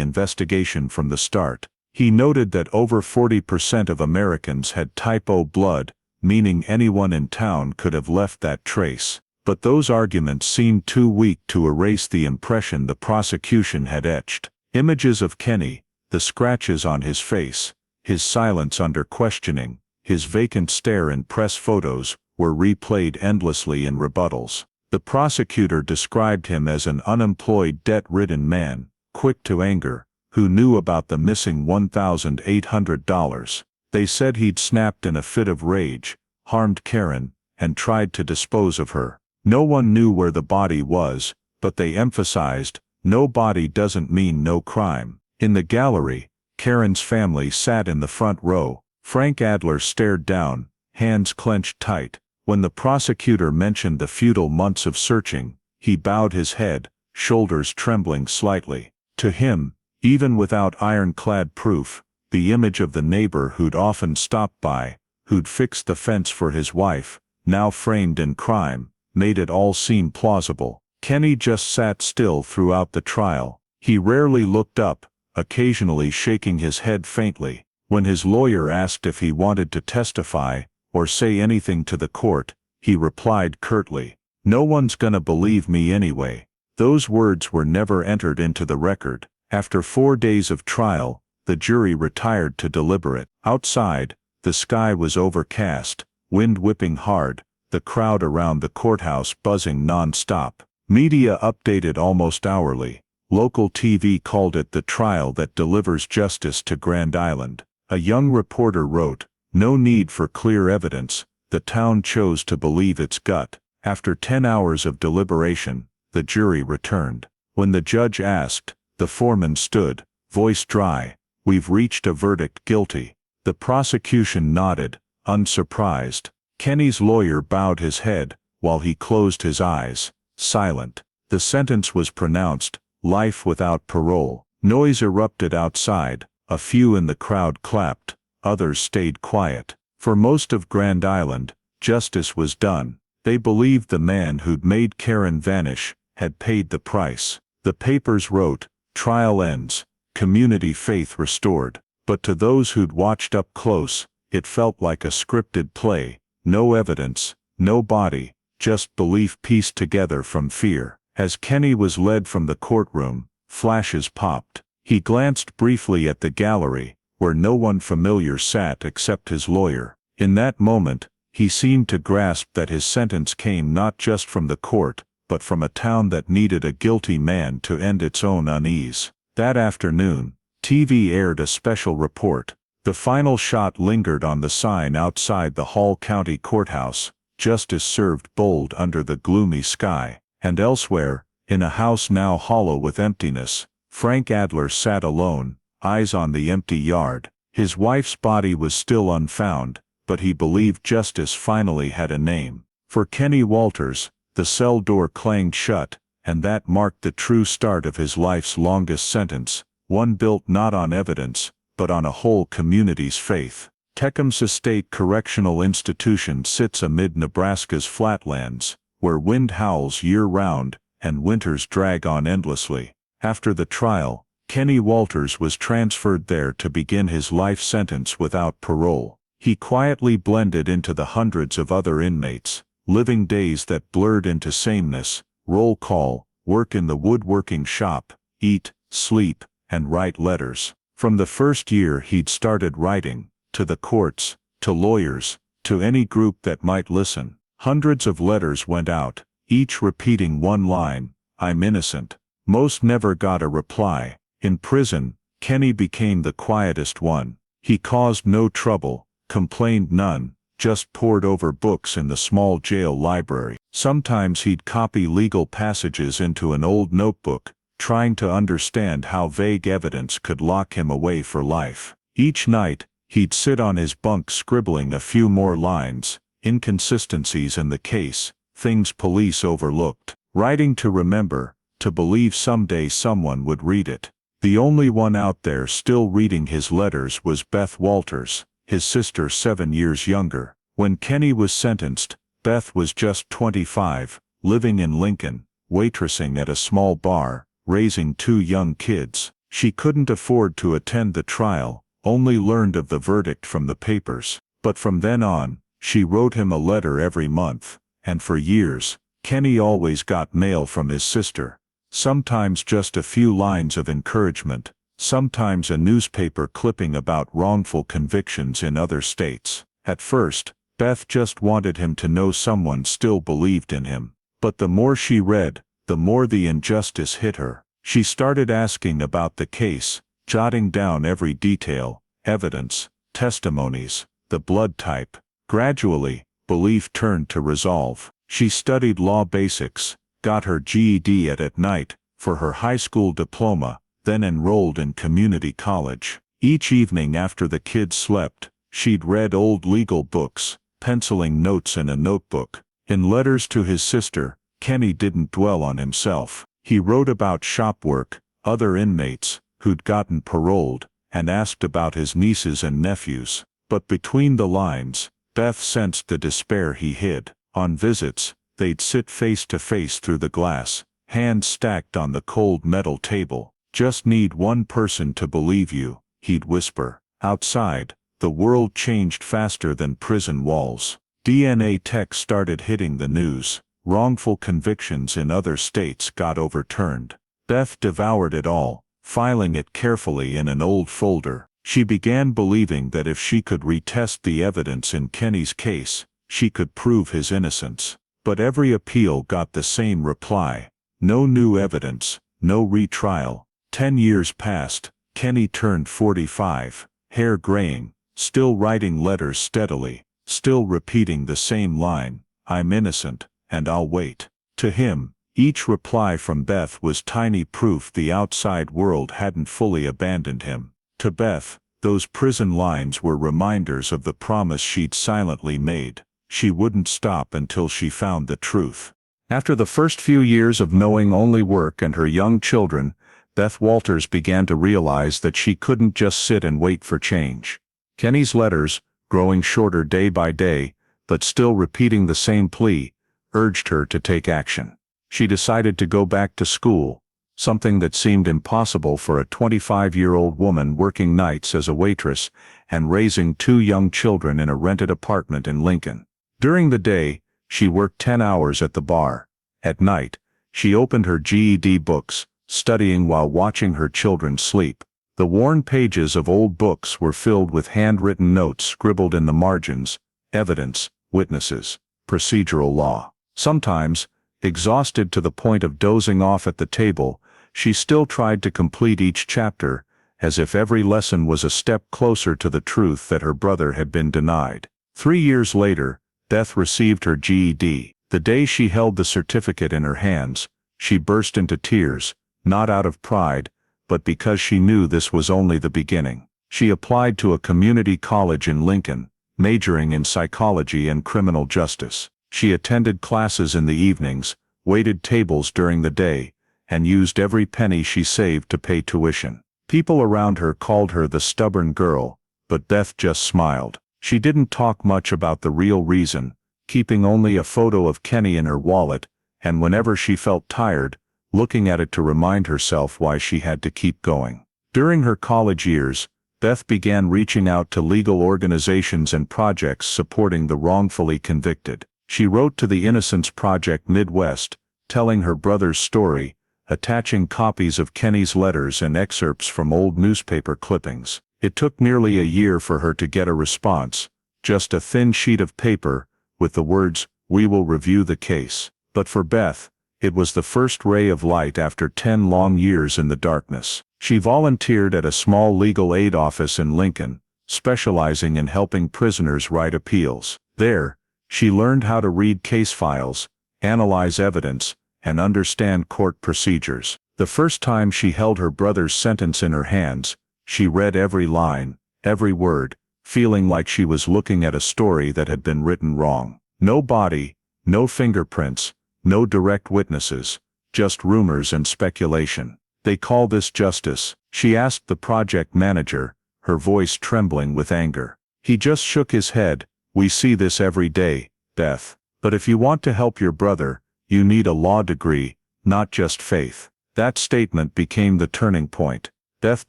investigation from the start. He noted that over 40% of Americans had type O blood, meaning anyone in town could have left that trace. But those arguments seemed too weak to erase the impression the prosecution had etched. Images of Kenny, the scratches on his face, his silence under questioning, his vacant stare in press photos, were replayed endlessly in rebuttals. The prosecutor described him as an unemployed, debt-ridden man, quick to anger, who knew about the missing $1,800. They said he'd snapped in a fit of rage, harmed Karen, and tried to dispose of her. No one knew where the body was, but they emphasized, no body doesn't mean no crime. In the gallery, Karen's family sat in the front row. Frank Adler stared down, hands clenched tight. When the prosecutor mentioned the futile months of searching, he bowed his head, shoulders trembling slightly. To him, even without ironclad proof, the image of the neighbor who'd often stopped by, who'd fixed the fence for his wife, now framed in crime, made it all seem plausible. Kenny just sat still throughout the trial. He rarely looked up, occasionally shaking his head faintly. When his lawyer asked if he wanted to testify, or say anything to the court, he replied curtly, "No one's gonna believe me anyway." Those words were never entered into the record. After 4 days of trial, the jury retired to deliberate. Outside, the sky was overcast, wind whipping hard, the crowd around the courthouse buzzing non-stop. Media updated almost hourly. Local TV called it the trial that delivers justice to Grand Island. A young reporter wrote, "No need for clear evidence, the town chose to believe its gut." After 10 hours of deliberation, the jury returned. When the judge asked, the foreman stood, voice dry, "We've reached a verdict guilty." The prosecution nodded, unsurprised. Kenny's lawyer bowed his head, while he closed his eyes, silent. The sentence was pronounced, life without parole. Noise erupted outside, a few in the crowd clapped, others stayed quiet. For most of Grand Island, justice was done. They believed the man who'd made Karen vanish had paid the price. The papers wrote, "Trial ends, community faith restored." But to those who'd watched up close, it felt like a scripted play. No evidence, no body, just belief pieced together from fear. As Kenny was led from the courtroom, flashes popped. He glanced briefly at the gallery, where no one familiar sat except his lawyer. In that moment, he seemed to grasp that his sentence came not just from the court, but from a town that needed a guilty man to end its own unease. That afternoon, TV aired a special report. The final shot lingered on the sign outside the Hall County Courthouse, "Justice served" bold under the gloomy sky. And elsewhere, in a house now hollow with emptiness, Frank Adler sat alone, eyes on the empty yard. His wife's body was still unfound, but he believed justice finally had a name. For Kenny Walters, the cell door clanged shut, and that marked the true start of his life's longest sentence, one built not on evidence, but on a whole community's faith. Tecumseh State Correctional Institution sits amid Nebraska's flatlands, where wind howls year-round, and winters drag on endlessly. After the trial, Kenny Walters was transferred there to begin his life sentence without parole. He quietly blended into the hundreds of other inmates, living days that blurred into sameness, roll call, work in the woodworking shop, eat, sleep, and write letters. From the first year he'd started writing, to the courts, to lawyers, to any group that might listen. Hundreds of letters went out, each repeating one line, "I'm innocent." Most never got a reply. In prison, Kenny became the quietest one. He caused no trouble, complained none, just pored over books in the small jail library. Sometimes he'd copy legal passages into an old notebook, trying to understand how vague evidence could lock him away for life. Each night, he'd sit on his bunk scribbling a few more lines, inconsistencies in the case, things police overlooked, writing to remember, to believe someday someone would read it. The only one out there still reading his letters was Beth Walters, his sister 7 years younger. When Kenny was sentenced, Beth was just 25, living in Lincoln, waitressing at a small bar, raising 2 young kids. She couldn't afford to attend the trial, only learned of the verdict from the papers. But from then on, she wrote him a letter every month, and for years, Kenny always got mail from his sister. Sometimes just a few lines of encouragement, sometimes a newspaper clipping about wrongful convictions in other states. At first, Beth just wanted him to know someone still believed in him. But the more she read, the more the injustice hit her. She started asking about the case, jotting down every detail, evidence, testimonies, the blood type. Gradually, belief turned to resolve. She studied law basics, got her GED at night for her high school diploma, then enrolled in community college. Each evening after the kids slept, she'd read old legal books, penciling notes in a notebook. In letters to his sister, Kenny didn't dwell on himself. He wrote about shop work, other inmates who'd gotten paroled, and asked about his nieces and nephews. But between the lines, Beth sensed the despair he hid. On visits, they'd sit face to face through the glass, hands stacked on the cold metal table. "Just need one person to believe you," he'd whisper. Outside, the world changed faster than prison walls. DNA tech started hitting the news. Wrongful convictions in other states got overturned. Beth devoured it all, filing it carefully in an old folder. She began believing that if she could retest the evidence in Kenny's case, she could prove his innocence. But every appeal got the same reply: no new evidence, no retrial. 10 years passed. Kenny turned 45, hair graying, still writing letters steadily, still repeating the same line, "I'm innocent, and I'll wait." To him, each reply from Beth was tiny proof the outside world hadn't fully abandoned him. To Beth, those prison lines were reminders of the promise she'd silently made. She wouldn't stop until she found the truth. After the first few years of knowing only work and her young children, Beth Walters began to realize that she couldn't just sit and wait for change. Kenny's letters, growing shorter day by day, but still repeating the same plea, urged her to take action. She decided to go back to school, something that seemed impossible for a 25-year-old woman working nights as a waitress and raising 2 young children in a rented apartment in Lincoln. During the day, she worked 10 hours at the bar. At night, she opened her GED books, studying while watching her children sleep. The worn pages of old books were filled with handwritten notes scribbled in the margins: evidence, witnesses, procedural law. Sometimes, exhausted to the point of dozing off at the table, she still tried to complete each chapter, as if every lesson was a step closer to the truth that her brother had been denied. 3 years later, Beth received her GED. The day she held the certificate in her hands, she burst into tears, not out of pride, but because she knew this was only the beginning. She applied to a community college in Lincoln, majoring in psychology and criminal justice. She attended classes in the evenings, waited tables during the day, and used every penny she saved to pay tuition. People around her called her the stubborn girl, but Beth just smiled. She didn't talk much about the real reason, keeping only a photo of Kenny in her wallet, and whenever she felt tired, looking at it to remind herself why she had to keep going. During her college years, Beth began reaching out to legal organizations and projects supporting the wrongfully convicted. She wrote to the Innocence Project Midwest, telling her brother's story, attaching copies of Kenny's letters and excerpts from old newspaper clippings. It took nearly a year for her to get a response, just a thin sheet of paper, with the words, "We will review the case." But for Beth, it was the first ray of light after 10 long years in the darkness. She volunteered at a small legal aid office in Lincoln, specializing in helping prisoners write appeals. There, she learned how to read case files, analyze evidence, and understand court procedures. The first time she held her brother's sentence in her hands, she read every line, every word, feeling like she was looking at a story that had been written wrong. No body, no fingerprints, no direct witnesses, just rumors and speculation. "They call this justice?" she asked the project manager, her voice trembling with anger. He just shook his head. "We see this every day, Beth. But if you want to help your brother, you need a law degree, not just faith." That statement became the turning point. Beth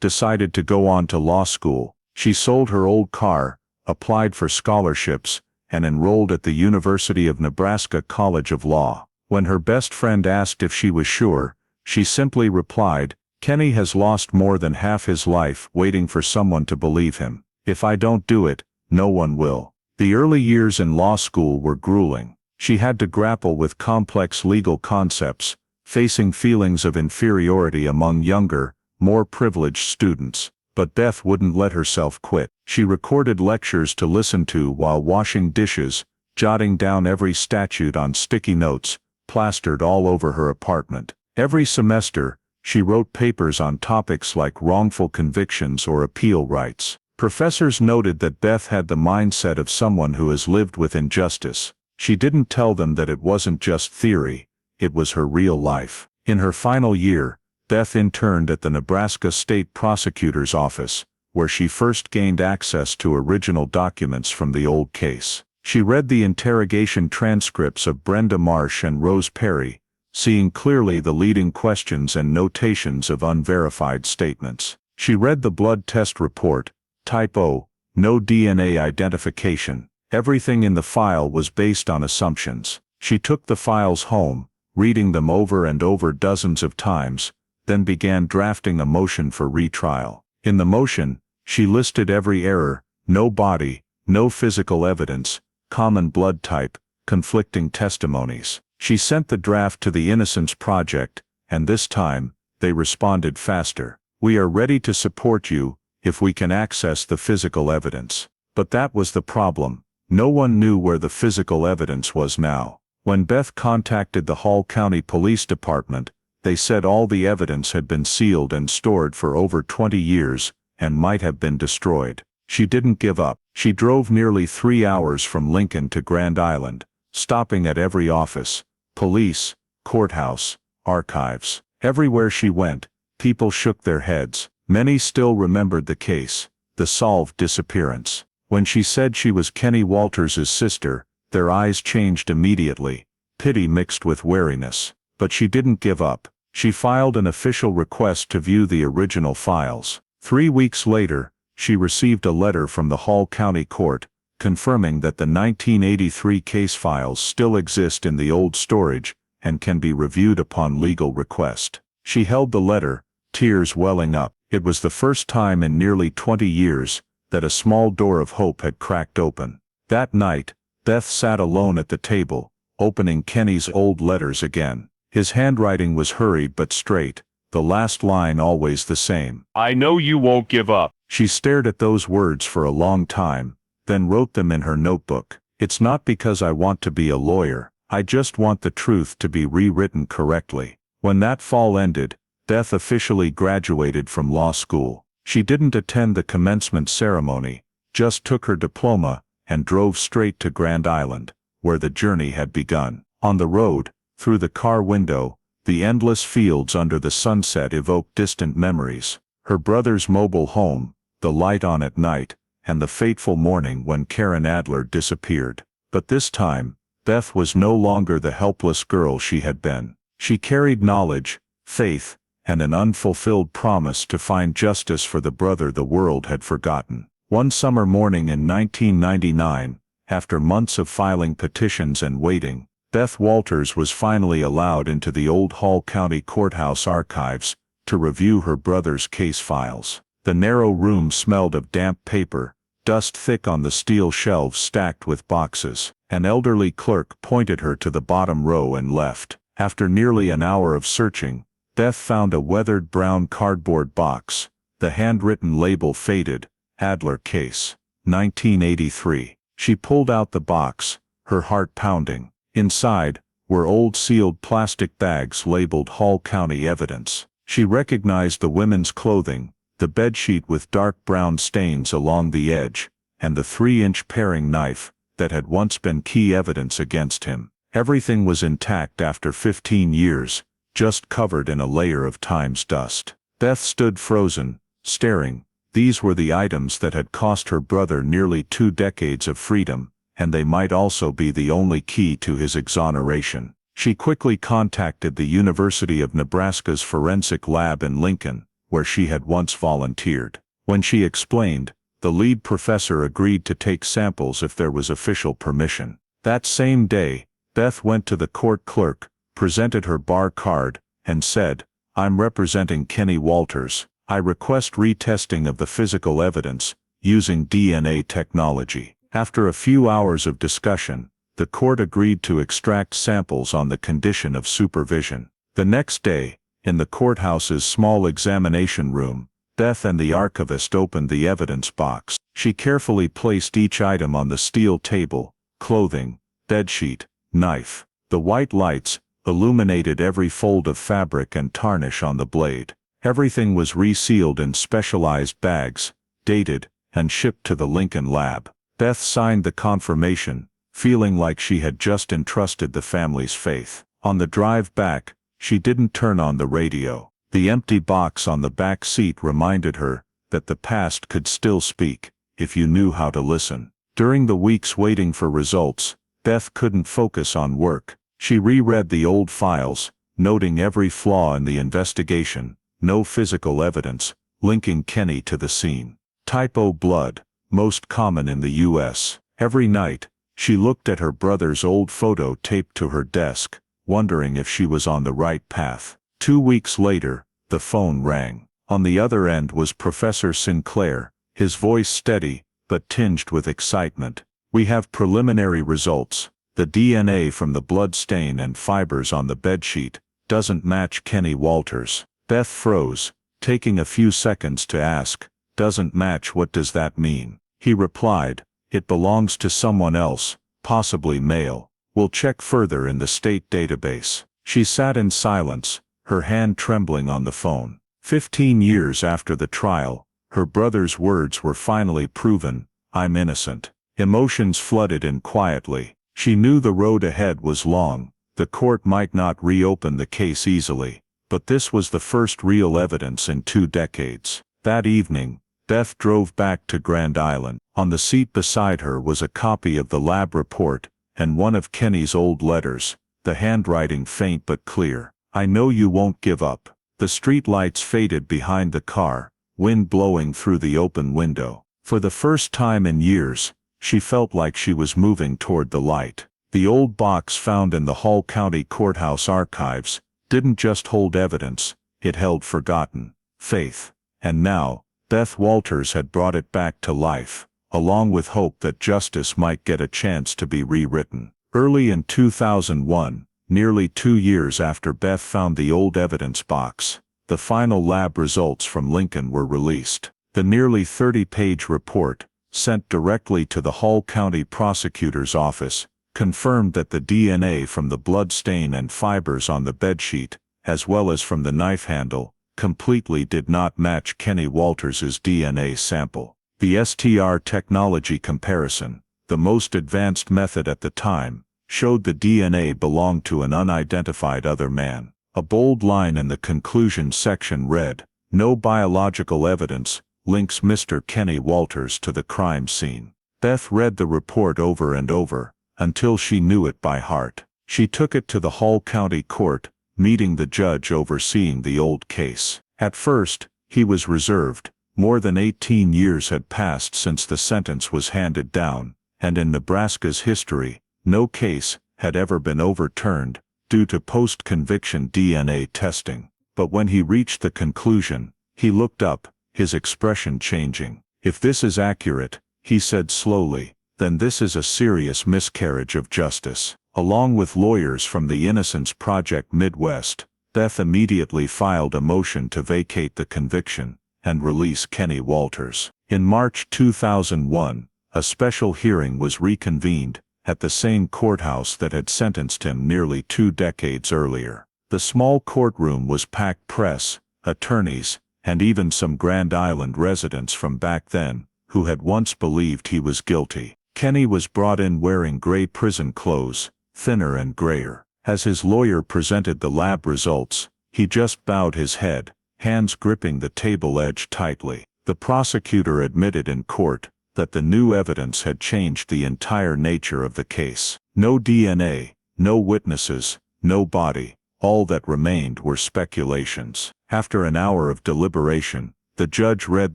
decided to go on to law school. She sold her old car, applied for scholarships, and enrolled at the University of Nebraska College of Law. When her best friend asked if she was sure, she simply replied, "Kenny has lost more than half his life waiting for someone to believe him. If I don't do it, no one will." The early years in law school were grueling. She had to grapple with complex legal concepts, facing feelings of inferiority among younger, more privileged students. But Beth wouldn't let herself quit. She recorded lectures to listen to while washing dishes, jotting down every statute on sticky notes, plastered all over her apartment. Every semester, she wrote papers on topics like wrongful convictions or appeal rights. Professors noted that Beth had the mindset of someone who has lived with injustice. She didn't tell them that it wasn't just theory, it was her real life. In her final year, Beth interned at the Nebraska State Prosecutor's Office, where she first gained access to original documents from the old case. She read the interrogation transcripts of Brenda Marsh and Rose Perry, seeing clearly the leading questions and notations of unverified statements. She read the blood test report, Type O, no DNA identification. Everything in the file was based on assumptions. She took the files home, reading them over and over dozens of times, then began drafting a motion for retrial. In the motion, she listed every error: no body, no physical evidence, common blood type, conflicting testimonies. She sent the draft to the Innocence Project, and this time, they responded faster. "We are ready to support you, if we can access the physical evidence." But that was the problem. No one knew where the physical evidence was now. When Beth contacted the Hall County Police Department, they said all the evidence had been sealed and stored for over 20 years, and might have been destroyed. She didn't give up. She drove nearly 3 hours from Lincoln to Grand Island, stopping at every office, police, courthouse, archives. Everywhere she went, people shook their heads. Many still remembered the case, the solved disappearance. When she said she was Kenny Walters' sister, their eyes changed immediately, pity mixed with wariness. But she didn't give up. She filed an official request to view the original files. 3 weeks later, she received a letter from the Hall County Court, confirming that the 1983 case files still exist in the old storage and can be reviewed upon legal request. She held the letter, tears welling up. It was the first time in nearly 20 years that a small door of hope had cracked open. That night, Beth sat alone at the table, opening Kenny's old letters again. His handwriting was hurried but straight, the last line always the same. "I know you won't give up." She stared at those words for a long time, then wrote them in her notebook. "It's not because I want to be a lawyer, I just want the truth to be rewritten correctly." When that fall ended, Beth officially graduated from law school. She didn't attend the commencement ceremony, just took her diploma, and drove straight to Grand Island, where the journey had begun. On the road, through the car window, the endless fields under the sunset evoked distant memories. Her brother's mobile home, the light on at night, and the fateful morning when Karen Adler disappeared. But this time, Beth was no longer the helpless girl she had been. She carried knowledge, faith, and an unfulfilled promise to find justice for the brother the world had forgotten. One summer morning in 1999, after months of filing petitions and waiting, Beth Walters was finally allowed into the old Hall County Courthouse archives to review her brother's case files. The narrow room smelled of damp paper, dust thick on the steel shelves stacked with boxes. An elderly clerk pointed her to the bottom row and left. After nearly an hour of searching, Beth found a weathered brown cardboard box, the handwritten label faded, Adler Case, 1983. She pulled out the box, her heart pounding. Inside were old sealed plastic bags labeled Hall County Evidence. She recognized the women's clothing, the bedsheet with dark brown stains along the edge, and the 3-inch paring knife that had once been key evidence against him. Everything was intact after 15 years, just covered in a layer of time's dust. Beth stood frozen, staring. These were the items that had cost her brother nearly 2 decades of freedom, and they might also be the only key to his exoneration. She quickly contacted the University of Nebraska's forensic lab in Lincoln, where she had once volunteered. When she explained, the lead professor agreed to take samples if there was official permission. That same day, Beth went to the court clerk, presented her bar card, and said, "I'm representing Kenny Walters. I request retesting of the physical evidence, using DNA technology." After a few hours of discussion, the court agreed to extract samples on the condition of supervision. The next day, in the courthouse's small examination room, Beth and the archivist opened the evidence box. She carefully placed each item on the steel table: clothing, bedsheet, knife. The white lights illuminated every fold of fabric and tarnish on the blade. Everything was resealed in specialized bags, dated, and shipped to the Lincoln lab. Beth signed the confirmation, feeling like she had just entrusted the family's faith. On the drive back, she didn't turn on the radio. The empty box on the back seat reminded her that the past could still speak, if you knew how to listen. During the weeks waiting for results, Beth couldn't focus on work. She reread the old files, noting every flaw in the investigation, no physical evidence, linking Kenny to the scene. Type O blood, most common in the U.S. Every night, she looked at her brother's old photo taped to her desk, wondering if she was on the right path. 2 weeks later, the phone rang. On the other end was Professor Sinclair, his voice steady, but tinged with excitement. "We have preliminary results. The DNA from the blood stain and fibers on the bedsheet doesn't match Kenny Walters." Beth froze, taking a few seconds to ask, "Doesn't match, what does that mean?" He replied, "It belongs to someone else, possibly male. We'll check further in the state database." She sat in silence, her hand trembling on the phone. 15 years after the trial, her brother's words were finally proven, "I'm innocent." Emotions flooded in quietly. She knew the road ahead was long, the court might not reopen the case easily, but this was the first real evidence in 2 decades. That evening, Beth drove back to Grand Island. On the seat beside her was a copy of the lab report, and one of Kenny's old letters, the handwriting faint but clear. "I know you won't give up." The street lights faded behind the car, wind blowing through the open window. For the first time in years, she felt like she was moving toward the light. The old box found in the Hall County Courthouse archives didn't just hold evidence, it held forgotten faith. And now, Beth Walters had brought it back to life, along with hope that justice might get a chance to be rewritten. Early in 2001, nearly 2 years after Beth found the old evidence box, the final lab results from Lincoln were released. The nearly 30-page report, sent directly to the Hall County Prosecutor's Office, confirmed that the DNA from the blood stain and fibers on the bedsheet, as well as from the knife handle, completely did not match Kenny Walters' DNA sample. The STR technology comparison, the most advanced method at the time, showed the DNA belonged to an unidentified other man. A bold line in the conclusion section read, "No biological evidence links Mr. Kenny Walters to the crime scene." Beth read the report over and over, until she knew it by heart. She took it to the Hall County Court, meeting the judge overseeing the old case. At first, he was reserved. More than 18 years had passed since the sentence was handed down, and in Nebraska's history, no case had ever been overturned due to post-conviction DNA testing. But when he reached the conclusion, he looked up, his expression changing. "If this is accurate," he said slowly, "then this is a serious miscarriage of justice." Along with lawyers from the Innocence Project Midwest, Beth immediately filed a motion to vacate the conviction and release Kenny Walters. In March 2001, a special hearing was reconvened, at the same courthouse that had sentenced him nearly 2 decades earlier. The small courtroom was packed press, attorneys, and even some Grand Island residents from back then, who had once believed he was guilty. Kenny was brought in wearing gray prison clothes, thinner and grayer. As his lawyer presented the lab results, he just bowed his head, hands gripping the table edge tightly. The prosecutor admitted in court that the new evidence had changed the entire nature of the case. No DNA, no witnesses, no body, all that remained were speculations. After an hour of deliberation, the judge read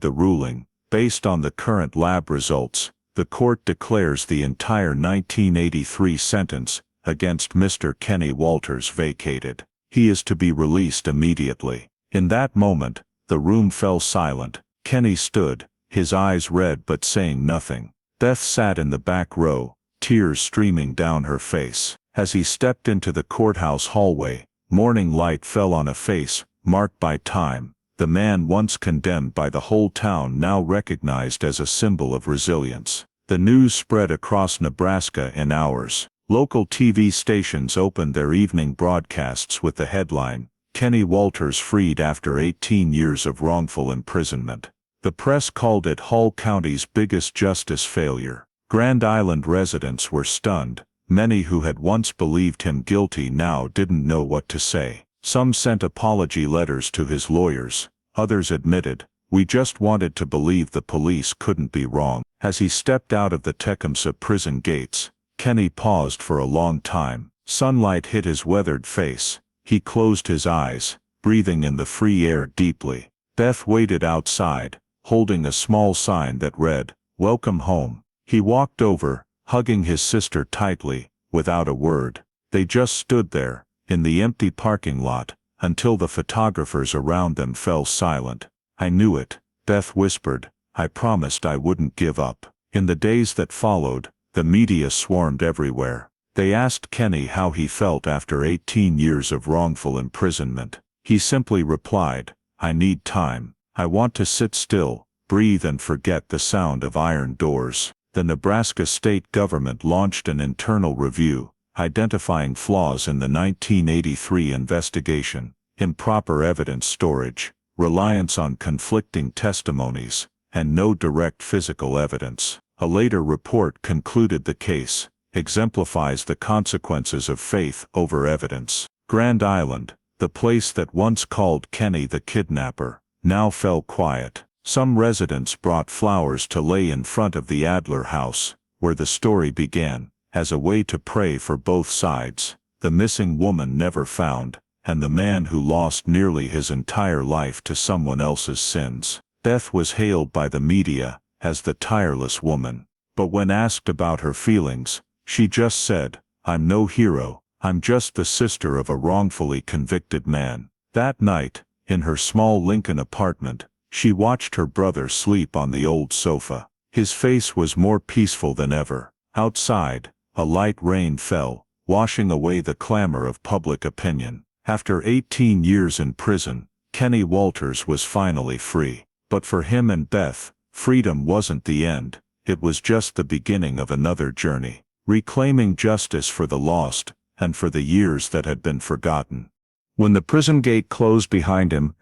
the ruling. Based on the current lab results, the court declares the entire 1983 sentence against Mr. Kenny Walters vacated. He is to be released immediately. In that moment, the room fell silent. Kenny stood, his eyes red but saying nothing. Beth sat in the back row, tears streaming down her face. As he stepped into the courthouse hallway, morning light fell on a face marked by time. The man once condemned by the whole town now recognized as a symbol of resilience. The news spread across Nebraska in hours. Local TV stations opened their evening broadcasts with the headline, "Kenny Walters freed after 18 years of wrongful imprisonment." The press called it Hull County's biggest justice failure. Grand Island residents were stunned. Many who had once believed him guilty now didn't know what to say. Some sent apology letters to his lawyers. Others admitted, "We just wanted to believe the police couldn't be wrong." As he stepped out of the Tecumseh prison gates, Kenny paused for a long time. Sunlight hit his weathered face. He closed his eyes, breathing in the free air deeply. Beth waited outside, holding a small sign that read, "Welcome home." He walked over, hugging his sister tightly, without a word. They just stood there, in the empty parking lot, until the photographers around them fell silent. "I knew it," Beth whispered. "I promised I wouldn't give up." In the days that followed, the media swarmed everywhere. They asked Kenny how he felt after 18 years of wrongful imprisonment. He simply replied, "I need time. I want to sit still, breathe and forget the sound of iron doors." The Nebraska state government launched an internal review, identifying flaws in the 1983 investigation: improper evidence storage, reliance on conflicting testimonies, and no direct physical evidence. A later report concluded the case exemplifies the consequences of faith over evidence. Grand Island, the place that once called Kenny the kidnapper, now fell quiet. Some residents brought flowers to lay in front of the Adler house, where the story began, as a way to pray for both sides: the missing woman never found, and the man who lost nearly his entire life to someone else's sins. Beth was hailed by the media as the tireless woman, but when asked about her feelings, she just said, "I'm no hero, I'm just the sister of a wrongfully convicted man." That night, in her small Lincoln apartment, she watched her brother sleep on the old sofa. His face was more peaceful than ever. Outside, a light rain fell, washing away the clamor of public opinion. After 18 years in prison, Kenny Walters was finally free. But for him and Beth, freedom wasn't the end, it was just the beginning of another journey, reclaiming justice for the lost, and for the years that had been forgotten. When the prison gate closed behind him,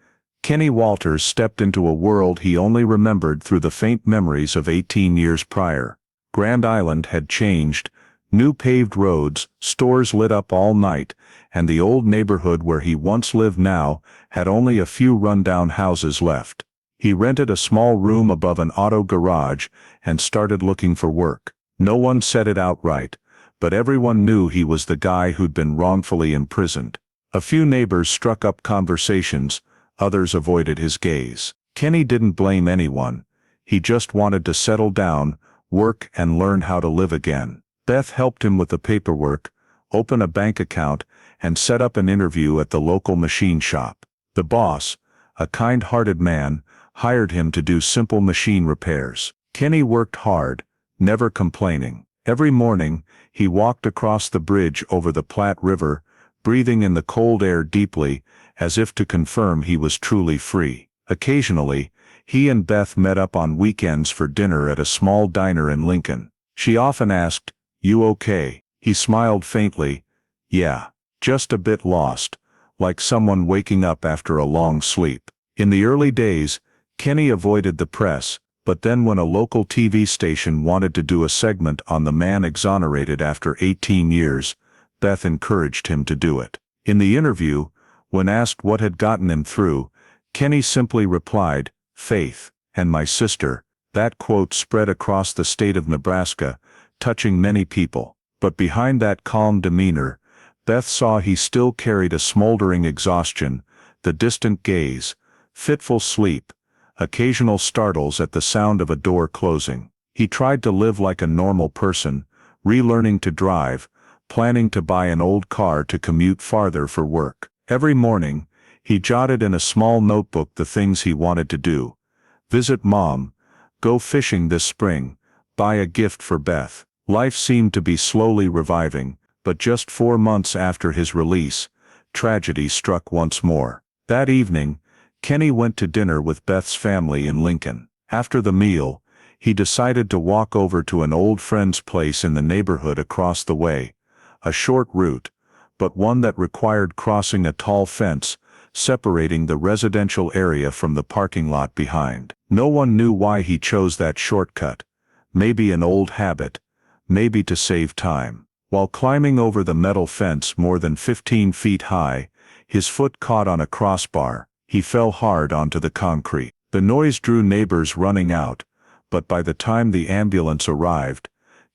Kenny Walters stepped into a world he only remembered through the faint memories of 18 years prior. Grand Island had changed. New paved roads, stores lit up all night, and the old neighborhood where he once lived now had only a few rundown houses left. He rented a small room above an auto garage and started looking for work. No one said it outright, but everyone knew he was the guy who'd been wrongfully imprisoned. A few neighbors struck up conversations. Others avoided his gaze. Kenny didn't blame anyone. He just wanted to settle down, work and learn how to live again. Beth helped him with the paperwork, open a bank account, and set up an interview at the local machine shop. The boss, a kind-hearted man, hired him to do simple machine repairs. Kenny worked hard, never complaining. Every morning, he walked across the bridge over the Platte River, breathing in the cold air deeply, as if to confirm he was truly free. Occasionally, he and Beth met up on weekends for dinner at a small diner in Lincoln. She often asked, "You okay?" He smiled faintly, "Yeah, just a bit lost, like someone waking up after a long sleep." In the early days, Kenny avoided the press, but then when a local TV station wanted to do a segment on the man exonerated after 18 years, Beth encouraged him to do it. In the interview, when asked what had gotten him through, Kenny simply replied, "Faith, and my sister." That quote spread across the state of Nebraska, touching many people. But behind that calm demeanor, Beth saw he still carried a smoldering exhaustion, the distant gaze, fitful sleep, occasional startles at the sound of a door closing. He tried to live like a normal person, relearning to drive, planning to buy an old car to commute farther for work. Every morning, he jotted in a small notebook the things he wanted to do: visit Mom, go fishing this spring, buy a gift for Beth. Life seemed to be slowly reviving, but just 4 months after his release, tragedy struck once more. That evening, Kenny went to dinner with Beth's family in Lincoln. After the meal, he decided to walk over to an old friend's place in the neighborhood across the way, a short route, but one that required crossing a tall fence, separating the residential area from the parking lot behind. No one knew why he chose that shortcut. Maybe an old habit, maybe to save time. While climbing over the metal fence more than 15 feet high, his foot caught on a crossbar. He fell hard onto the concrete. The noise drew neighbors running out, but by the time the ambulance arrived,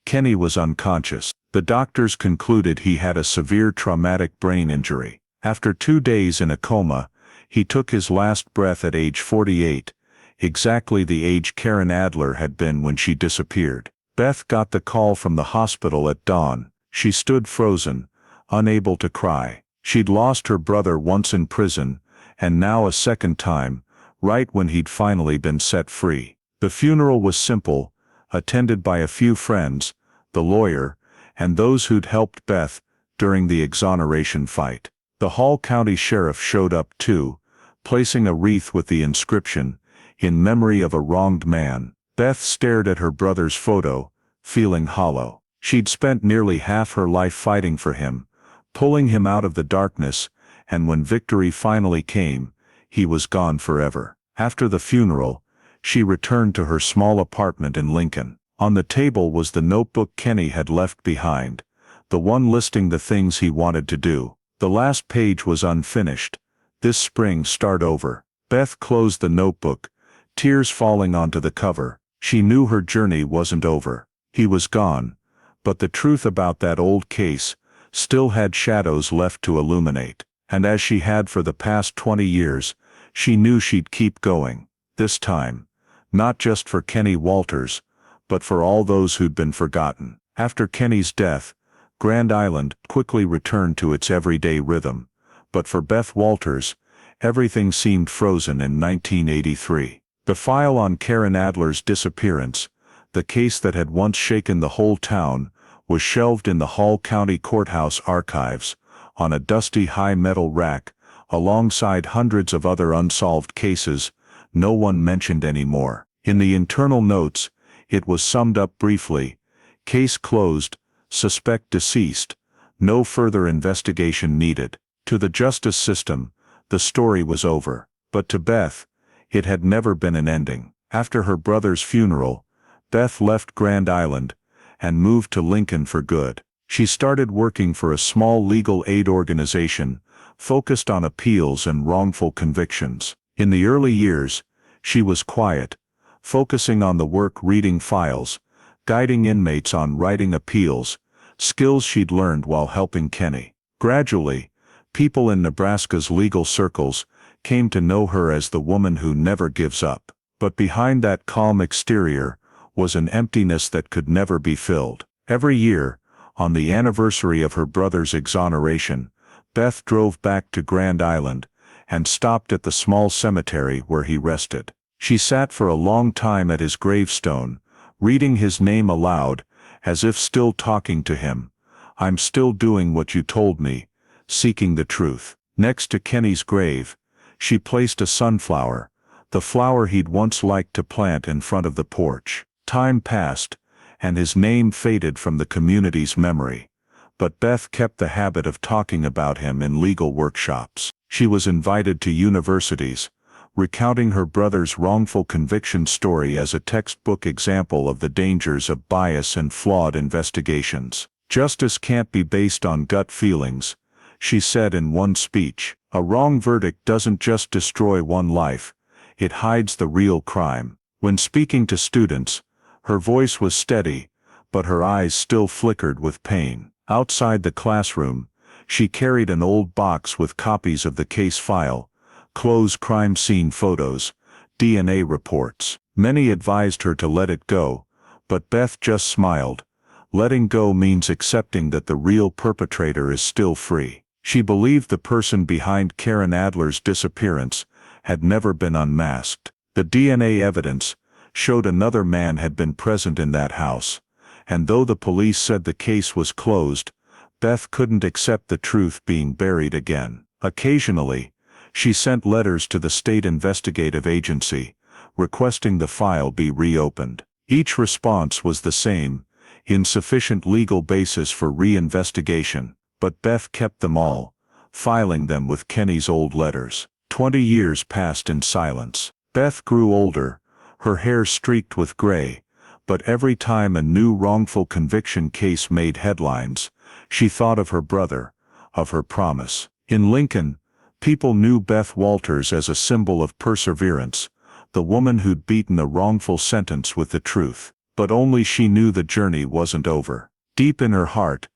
Kenny was unconscious. The doctors concluded he had a severe traumatic brain injury. After 2 days in a coma, he took his last breath at age 48, exactly the age Karen Adler had been when she disappeared. Beth got the call from the hospital at dawn. She stood frozen, unable to cry. She'd lost her brother once in prison, and now a second time, right when he'd finally been set free. The funeral was simple, attended by a few friends, the lawyer, and those who'd helped Beth during the exoneration fight. The Hall County Sheriff showed up too, placing a wreath with the inscription, "In memory of a wronged man." Beth stared at her brother's photo, feeling hollow. She'd spent nearly half her life fighting for him, pulling him out of the darkness, and when victory finally came, he was gone forever. After the funeral, she returned to her small apartment in Lincoln. On the table was the notebook Kenny had left behind, the one listing the things he wanted to do. The last page was unfinished. This spring start over. Beth closed the notebook, tears falling onto the cover. She knew her journey wasn't over. He was gone, but the truth about that old case still had shadows left to illuminate. And as she had for the past 20 years, she knew she'd keep going. This time, not just for Kenny Walters, but for all those who'd been forgotten. After Kenny's death, Grand Island quickly returned to its everyday rhythm, but for Beth Walters, everything seemed frozen in 1983. The file on Karen Adler's disappearance, the case that had once shaken the whole town, was shelved in the Hall County Courthouse archives, on a dusty high metal rack, alongside hundreds of other unsolved cases no one mentioned anymore. In the internal notes, it was summed up briefly: case closed, suspect deceased, no further investigation needed. To the justice system, the story was over. But to Beth, it had never been an ending. After her brother's funeral, Beth left Grand Island and moved to Lincoln for good. She started working for a small legal aid organization focused on appeals and wrongful convictions. In the early years, she was quiet, focusing on the work reading files, guiding inmates on writing appeals, skills she'd learned while helping Kenny. Gradually, people in Nebraska's legal circles came to know her as the woman who never gives up. But behind that calm exterior was an emptiness that could never be filled. Every year, on the anniversary of her brother's exoneration, Beth drove back to Grand Island and stopped at the small cemetery where he rested. She sat for a long time at his gravestone, reading his name aloud, as if still talking to him. "I'm still doing what you told me, seeking the truth." Next to Kenny's grave, she placed a sunflower, the flower he'd once liked to plant in front of the porch. Time passed, and his name faded from the community's memory. But Beth kept the habit of talking about him in legal workshops. She was invited to universities, recounting her brother's wrongful conviction story as a textbook example of the dangers of bias and flawed investigations. "Justice can't be based on gut feelings," she said in one speech. "A wrong verdict doesn't just destroy one life, it hides the real crime." When speaking to students, her voice was steady, but her eyes still flickered with pain. Outside the classroom, she carried an old box with copies of the case file, closed crime scene photos, DNA reports. Many advised her to let it go, but Beth just smiled. Letting go means accepting that the real perpetrator is still free. She believed the person behind Karen Adler's disappearance had never been unmasked. The DNA evidence showed another man had been present in that house, and though the police said the case was closed, Beth couldn't accept the truth being buried again. Occasionally, she sent letters to the state investigative agency, requesting the file be reopened. Each response was the same: insufficient legal basis for re-investigation, but Beth kept them all, filing them with Kenny's old letters. 20 years passed in silence. Beth grew older, her hair streaked with gray, but every time a new wrongful conviction case made headlines, she thought of her brother, of her promise. In Lincoln, people knew Beth Walters as a symbol of perseverance, the woman who'd beaten a wrongful sentence with the truth. But only she knew the journey wasn't over. Deep in her heart,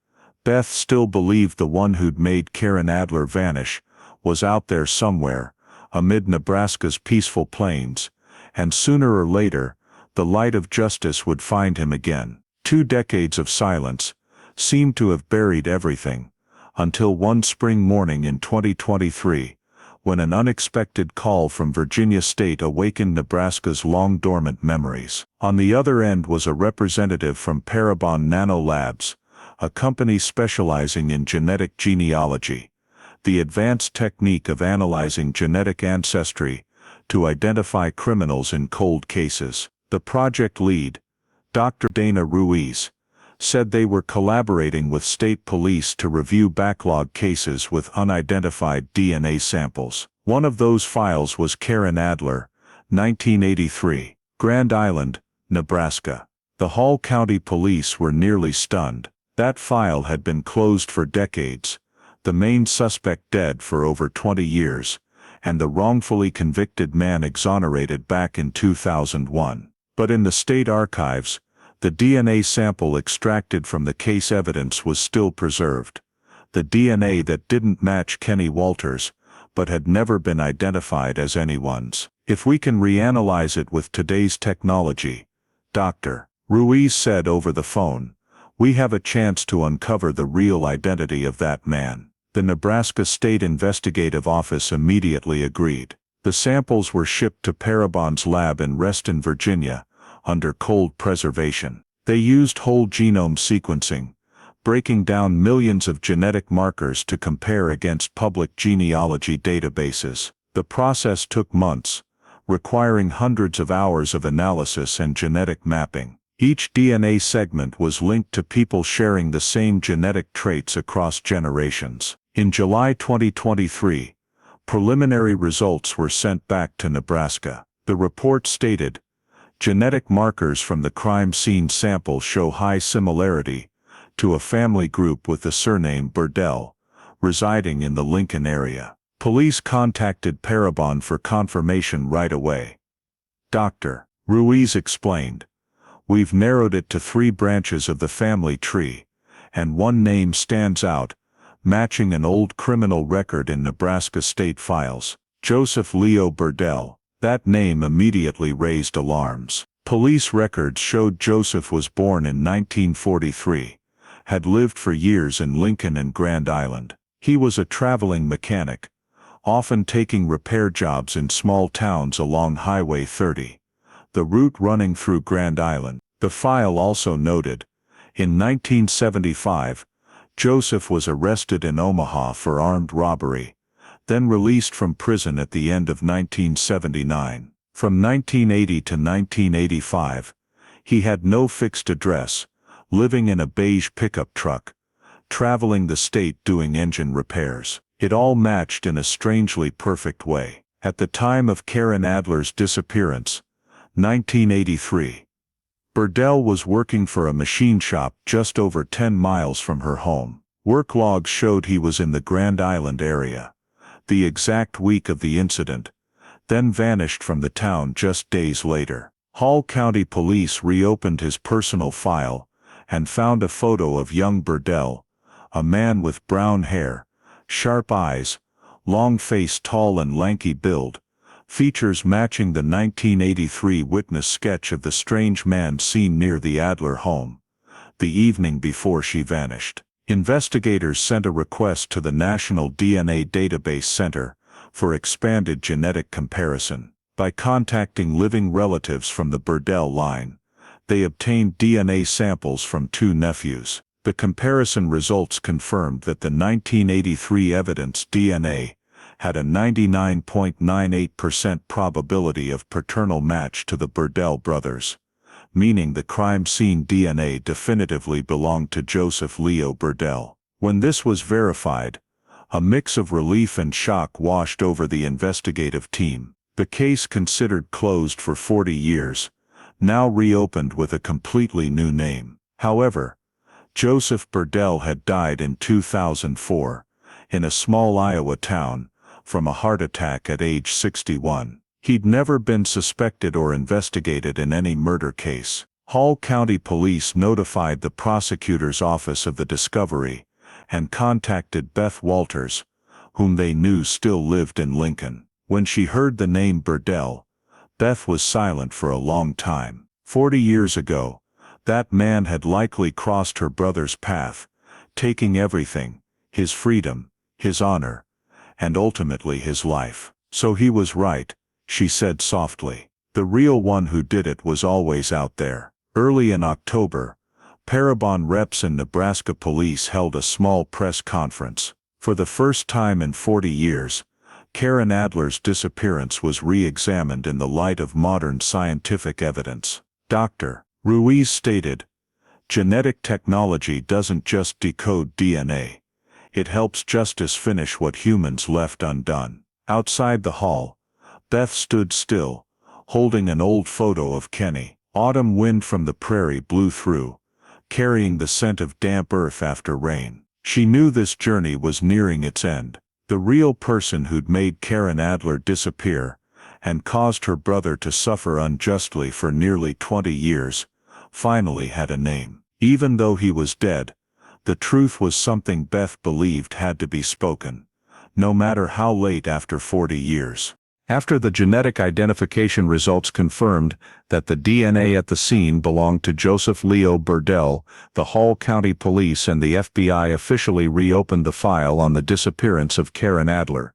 Beth still believed the one who'd made Karen Adler vanish was out there somewhere, amid Nebraska's peaceful plains, and sooner or later, the light of justice would find him again. 2 decades of silence seemed to have buried everything, until one spring morning in 2023, when an unexpected call from Virginia State awakened Nebraska's long-dormant memories. On the other end was a representative from Parabon Nano Labs, a company specializing in genetic genealogy, the advanced technique of analyzing genetic ancestry to identify criminals in cold cases. The project lead, Dr. Dana Ruiz, said they were collaborating with state police to review backlog cases with unidentified DNA samples. One of those files was Karen Adler, 1983, Grand Island, Nebraska. The Hall County Police were nearly stunned. That file had been closed for decades, the main suspect dead for over 20 years, and the wrongfully convicted man exonerated back in 2001. But in the state archives, the DNA sample extracted from the case evidence was still preserved. The DNA that didn't match Kenny Walters, but had never been identified as anyone's. If we can reanalyze it with today's technology, Dr. Ruiz said over the phone, we have a chance to uncover the real identity of that man. The Nebraska State Investigative Office immediately agreed. The samples were shipped to Parabon's lab in Reston, Virginia, under cold preservation. They used whole genome sequencing, breaking down millions of genetic markers to compare against public genealogy databases. The process took months, requiring hundreds of hours of analysis and genetic mapping. Each DNA segment was linked to people sharing the same genetic traits across generations. In July 2023, preliminary results were sent back to Nebraska. The report stated, genetic markers from the crime scene sample show high similarity to a family group with the surname Burdell, residing in the Lincoln area. Police contacted Parabon for confirmation right away. Dr. Ruiz explained, we've narrowed it to 3 branches of the family tree, and one name stands out, matching an old criminal record in Nebraska state files, Joseph Leo Burdell. That name immediately raised alarms. Police records showed Joseph was born in 1943, had lived for years in Lincoln and Grand Island. He was a traveling mechanic, often taking repair jobs in small towns along Highway 30, the route running through Grand Island. The file also noted, in 1975, Joseph was arrested in Omaha for armed robbery, then released from prison at the end of 1979. From 1980 to 1985, he had no fixed address, living in a beige pickup truck, traveling the state doing engine repairs. It all matched in a strangely perfect way. At the time of Karen Adler's disappearance, 1983, Burdell was working for a machine shop just over 10 miles from her home. Work logs showed he was in the Grand Island area the exact week of the incident, then vanished from the town just days later. Hall County Police reopened his personal file and found a photo of young Burdell, a man with brown hair, sharp eyes, long face, tall and lanky build, features matching the 1983 witness sketch of the strange man seen near the Adler home, the evening before she vanished. Investigators sent a request to the National DNA Database Center for expanded genetic comparison. By contacting living relatives from the Burdell line, they obtained DNA samples from 2 nephews. The comparison results confirmed that the 1983 evidence DNA had a 99.98% probability of paternal match to the Burdell brothers. meaning the crime scene DNA definitively belonged to Joseph Leo Burdell. When this was verified, a mix of relief and shock washed over the investigative team. The case, considered closed for 40 years, now reopened with a completely new name. However, Joseph Burdell had died in 2004, in a small Iowa town, from a heart attack at age 61. He'd never been suspected or investigated in any murder case. Hall County Police notified the prosecutor's office of the discovery and contacted Beth Walters, whom they knew still lived in Lincoln. When she heard the name Burdell, Beth was silent for a long time. 40 years ago, that man had likely crossed her brother's path, taking everything, his freedom, his honor, and ultimately his life. So he was right, she said softly. The real one who did it was always out there. Early in October, Parabon reps and Nebraska police held a small press conference. For the first time in 40 years, Karen Adler's disappearance was re-examined in the light of modern scientific evidence. Dr. Ruiz stated, "Genetic technology doesn't just decode DNA. It helps justice finish what humans left undone." Outside the hall, Beth stood still, holding an old photo of Kenny. Autumn wind from the prairie blew through, carrying the scent of damp earth after rain. She knew this journey was nearing its end. The real person who'd made Karen Adler disappear, and caused her brother to suffer unjustly for nearly 20 years, finally had a name. Even though he was dead, the truth was something Beth believed had to be spoken, no matter how late after 40 years. After the genetic identification results confirmed that the DNA at the scene belonged to Joseph Leo Burdell, the Hall County Police and the FBI officially reopened the file on the disappearance of Karen Adler,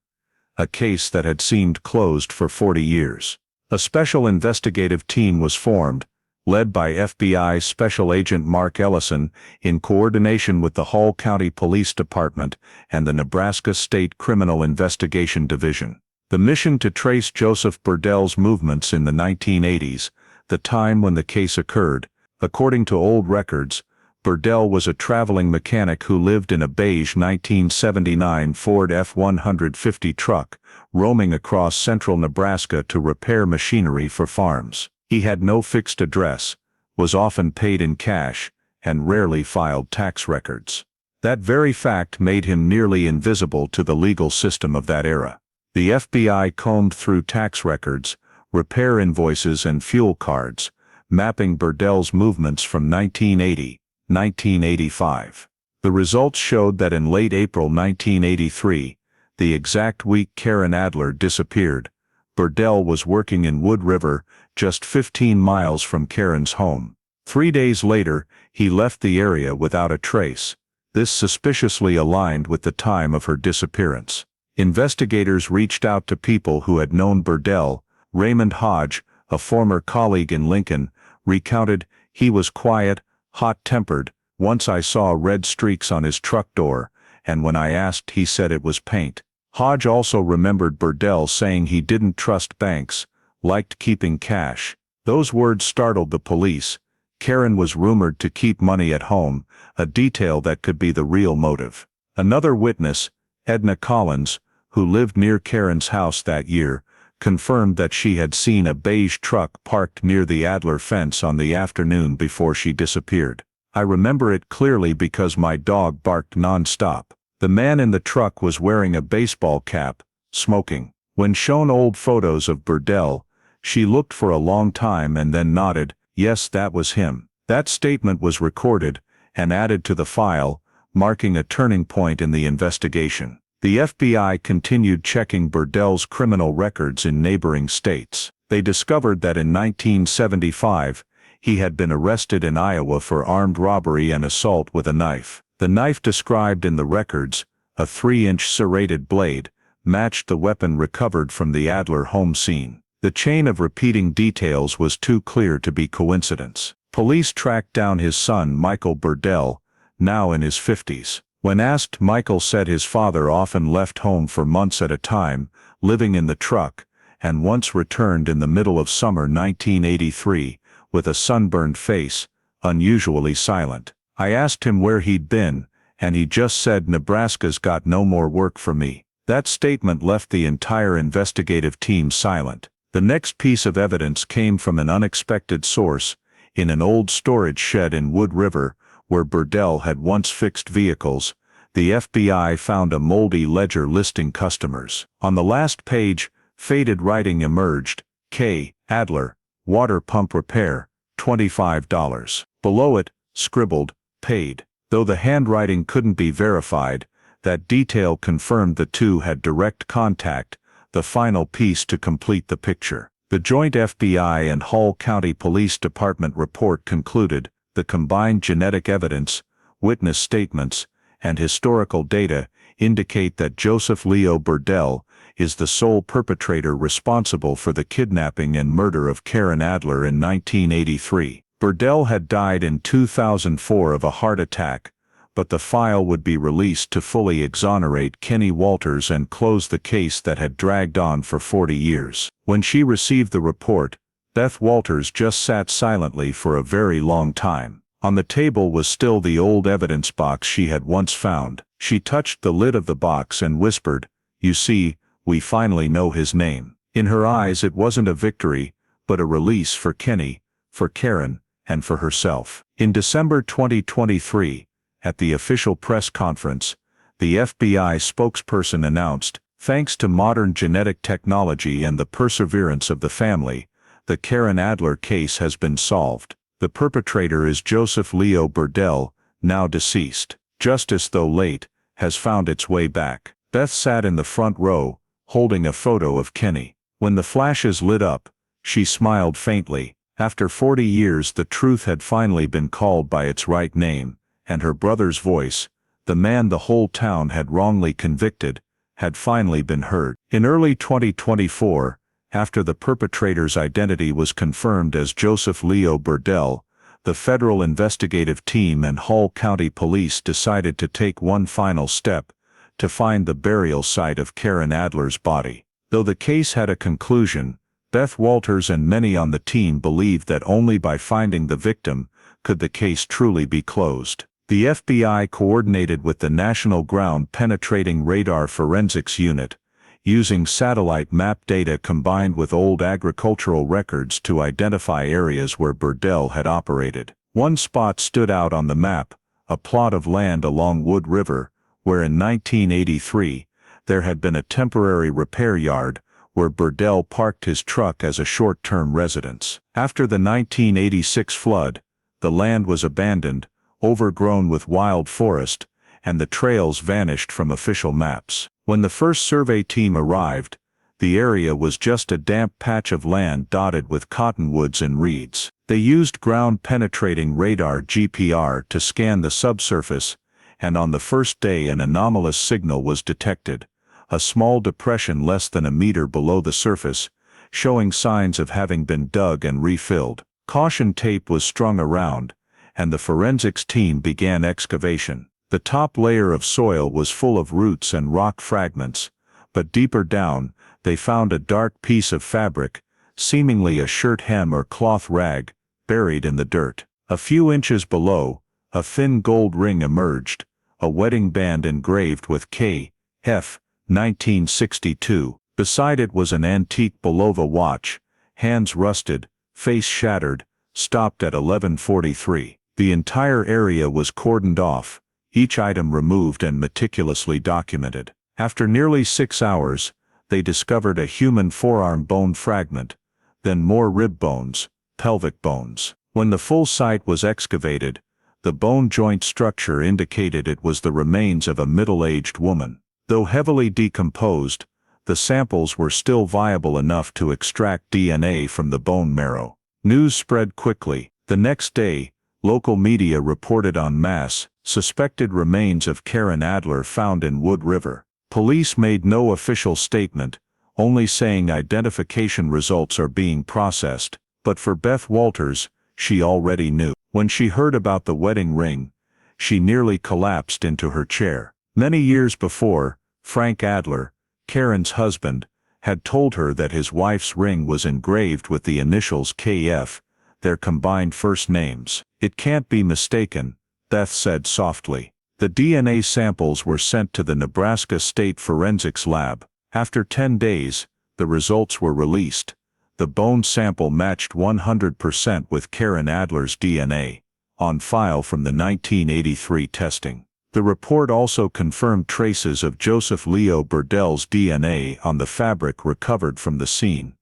a case that had seemed closed for 40 years. A special investigative team was formed, led by FBI Special Agent Mark Ellison, in coordination with the Hall County Police Department and the Nebraska State Criminal Investigation Division. The mission to trace Joseph Burdell's movements in the 1980s, the time when the case occurred. According to old records, Burdell was a traveling mechanic who lived in a beige 1979 Ford F-150 truck, roaming across central Nebraska to repair machinery for farms. He had no fixed address, was often paid in cash, and rarely filed tax records. That very fact made him nearly invisible to the legal system of that era. The FBI combed through tax records, repair invoices and fuel cards, mapping Burdell's movements from 1985. The results showed that in late April 1983, the exact week Karen Adler disappeared, Burdell was working in Wood River, just 15 miles from Karen's home. 3 days later, he left the area without a trace. This suspiciously aligned with the time of her disappearance. Investigators reached out to people who had known Burdell. Raymond Hodge, a former colleague in Lincoln, recounted, "He was quiet, hot-tempered. Once I saw red streaks on his truck door, and when I asked, he said it was paint." Hodge also remembered Burdell saying he didn't trust banks, liked keeping cash. Those words startled the police. Karen was rumored to keep money at home, a detail that could be the real motive. Another witness, Edna Collins, who lived near Karen's house that year, confirmed that she had seen a beige truck parked near the Adler fence on the afternoon before she disappeared. "I remember it clearly because my dog barked non-stop. The man in the truck was wearing a baseball cap, smoking." When shown old photos of Burdell, she looked for a long time and then nodded, yes, that was him. That statement was recorded and added to the file, marking a turning point in the investigation. The FBI continued checking Burdell's criminal records in neighboring states. They discovered that in 1975, he had been arrested in Iowa for armed robbery and assault with a knife. The knife described in the records, a 3-inch serrated blade, matched the weapon recovered from the Adler home scene. The chain of repeating details was too clear to be coincidence. Police tracked down his son Michael Burdell, now in his 50s. When asked, Michael said his father often left home for months at a time, living in the truck, and once returned in the middle of summer 1983, with a sunburned face, unusually silent. I asked him where he'd been, and he just said Nebraska's got no more work for me. That statement left the entire investigative team silent. The next piece of evidence came from an unexpected source, in an old storage shed in Wood River, where Burdell had once fixed vehicles. The FBI found a moldy ledger listing customers. On the last page, faded writing emerged: K. Adler, water pump repair, $25. Below it, scribbled, paid. Though the handwriting couldn't be verified, that detail confirmed the two had direct contact, the final piece to complete the picture. The joint FBI and Hall County Police Department report concluded the combined genetic evidence, witness statements, and historical data indicate that Joseph Leo Burdell is the sole perpetrator responsible for the kidnapping and murder of Karen Adler in 1983. Burdell had died in 2004 of a heart attack, but the file would be released to fully exonerate Kenny Walters and close the case that had dragged on for 40 years. When she received the report, Beth Walters just sat silently for a very long time. On the table was still the old evidence box she had once found. She touched the lid of the box and whispered, "You see, we finally know his name." In her eyes it wasn't a victory, but a release for Kenny, for Karen, and for herself. In December 2023, at the official press conference, the FBI spokesperson announced, "Thanks to modern genetic technology and the perseverance of the family, the Karen Adler case has been solved. The perpetrator is Joseph Leo Burdell, now deceased. Justice, though late, has found its way back." Beth sat in the front row, holding a photo of Kenny. When the flashes lit up, she smiled faintly. After 40 years the truth had finally been called by its right name, and her brother's voice, the man the whole town had wrongly convicted, had finally been heard. In early 2024, after the perpetrator's identity was confirmed as Joseph Leo Burdell, the federal investigative team and Hall County Police decided to take one final step, to find the burial site of Karen Adler's body. Though the case had a conclusion, Beth Walters and many on the team believed that only by finding the victim could the case truly be closed. The FBI coordinated with the National Ground Penetrating Radar Forensics Unit, using satellite map data combined with old agricultural records to identify areas where Burdell had operated. One spot stood out on the map, a plot of land along Wood River, where in 1983, there had been a temporary repair yard where Burdell parked his truck as a short-term residence. After the 1986 flood, the land was abandoned, overgrown with wild forest, and the trails vanished from official maps. When the first survey team arrived, the area was just a damp patch of land dotted with cottonwoods and reeds. They used ground-penetrating radar (GPR) to scan the subsurface, and on the first day an anomalous signal was detected, a small depression less than a meter below the surface, showing signs of having been dug and refilled. Caution tape was strung around, and the forensics team began excavation. The top layer of soil was full of roots and rock fragments, but deeper down, they found a dark piece of fabric, seemingly a shirt hem or cloth rag, buried in the dirt. A few inches below, a thin gold ring emerged, a wedding band engraved with K.F. 1962. Beside it was an antique Bulova watch, hands rusted, face shattered, stopped at 1143. The entire area was cordoned off, each item removed and meticulously documented. After nearly 6 hours, they discovered a human forearm bone fragment, then more rib bones, pelvic bones. When the full site was excavated, the bone joint structure indicated it was the remains of a middle-aged woman. Though heavily decomposed, the samples were still viable enough to extract DNA from the bone marrow. News spread quickly. The next day, local media reported en masse suspected remains of Karen Adler found in Wood River. Police made no official statement, only saying identification results are being processed, but for Beth Walters, she already knew. When she heard about the wedding ring, she nearly collapsed into her chair. Many years before, Frank Adler, Karen's husband, had told her that his wife's ring was engraved with the initials KF, their combined first names. "It can't be mistaken," Beth said softly. The DNA samples were sent to the Nebraska State Forensics Lab. After 10 days, the results were released. The bone sample matched 100% with Karen Adler's DNA, on file from the 1983 testing. The report also confirmed traces of Joseph Leo Burdell's DNA on the fabric recovered from the scene,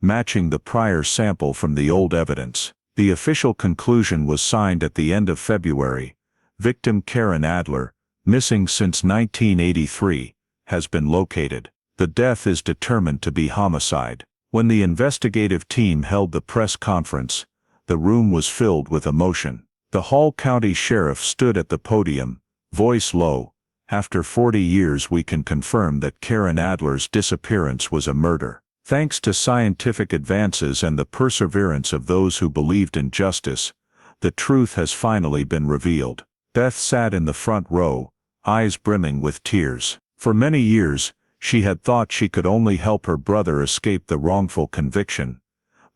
matching the prior sample from the old evidence. The official conclusion was signed at the end of February. Victim Karen Adler, missing since 1983, has been located. The death is determined to be homicide. When the investigative team held the press conference, the room was filled with emotion. The Hall County Sheriff stood at the podium, voice low. "After 40 years we can confirm that Karen Adler's disappearance was a murder. Thanks to scientific advances and the perseverance of those who believed in justice, the truth has finally been revealed." Beth sat in the front row, eyes brimming with tears. For many years, she had thought she could only help her brother escape the wrongful conviction.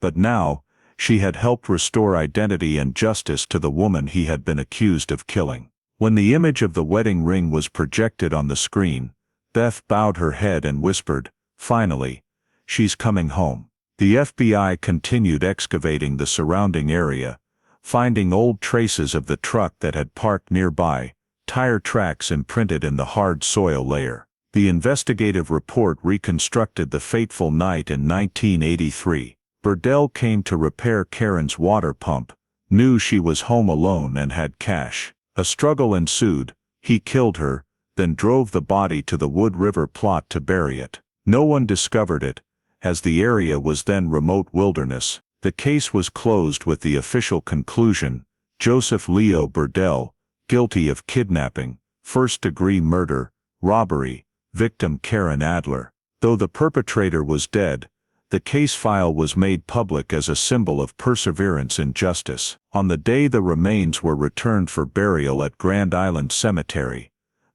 But now, she had helped restore identity and justice to the woman he had been accused of killing. When the image of the wedding ring was projected on the screen, Beth bowed her head and whispered, "Finally, she's coming home." The FBI continued excavating the surrounding area, finding old traces of the truck that had parked nearby, tire tracks imprinted in the hard soil layer. The investigative report reconstructed the fateful night in 1983. Burdell came to repair Karen's water pump, knew she was home alone and had cash. A struggle ensued. He killed her, then drove the body to the Wood River plot to bury it. No one discovered it, as the area was then remote wilderness. The case was closed with the official conclusion: Joseph Leo Burdell, guilty of kidnapping, first-degree murder, robbery, victim Karen Adler. Though the perpetrator was dead, the case file was made public as a symbol of perseverance in justice. On the day the remains were returned for burial at Grand Island Cemetery,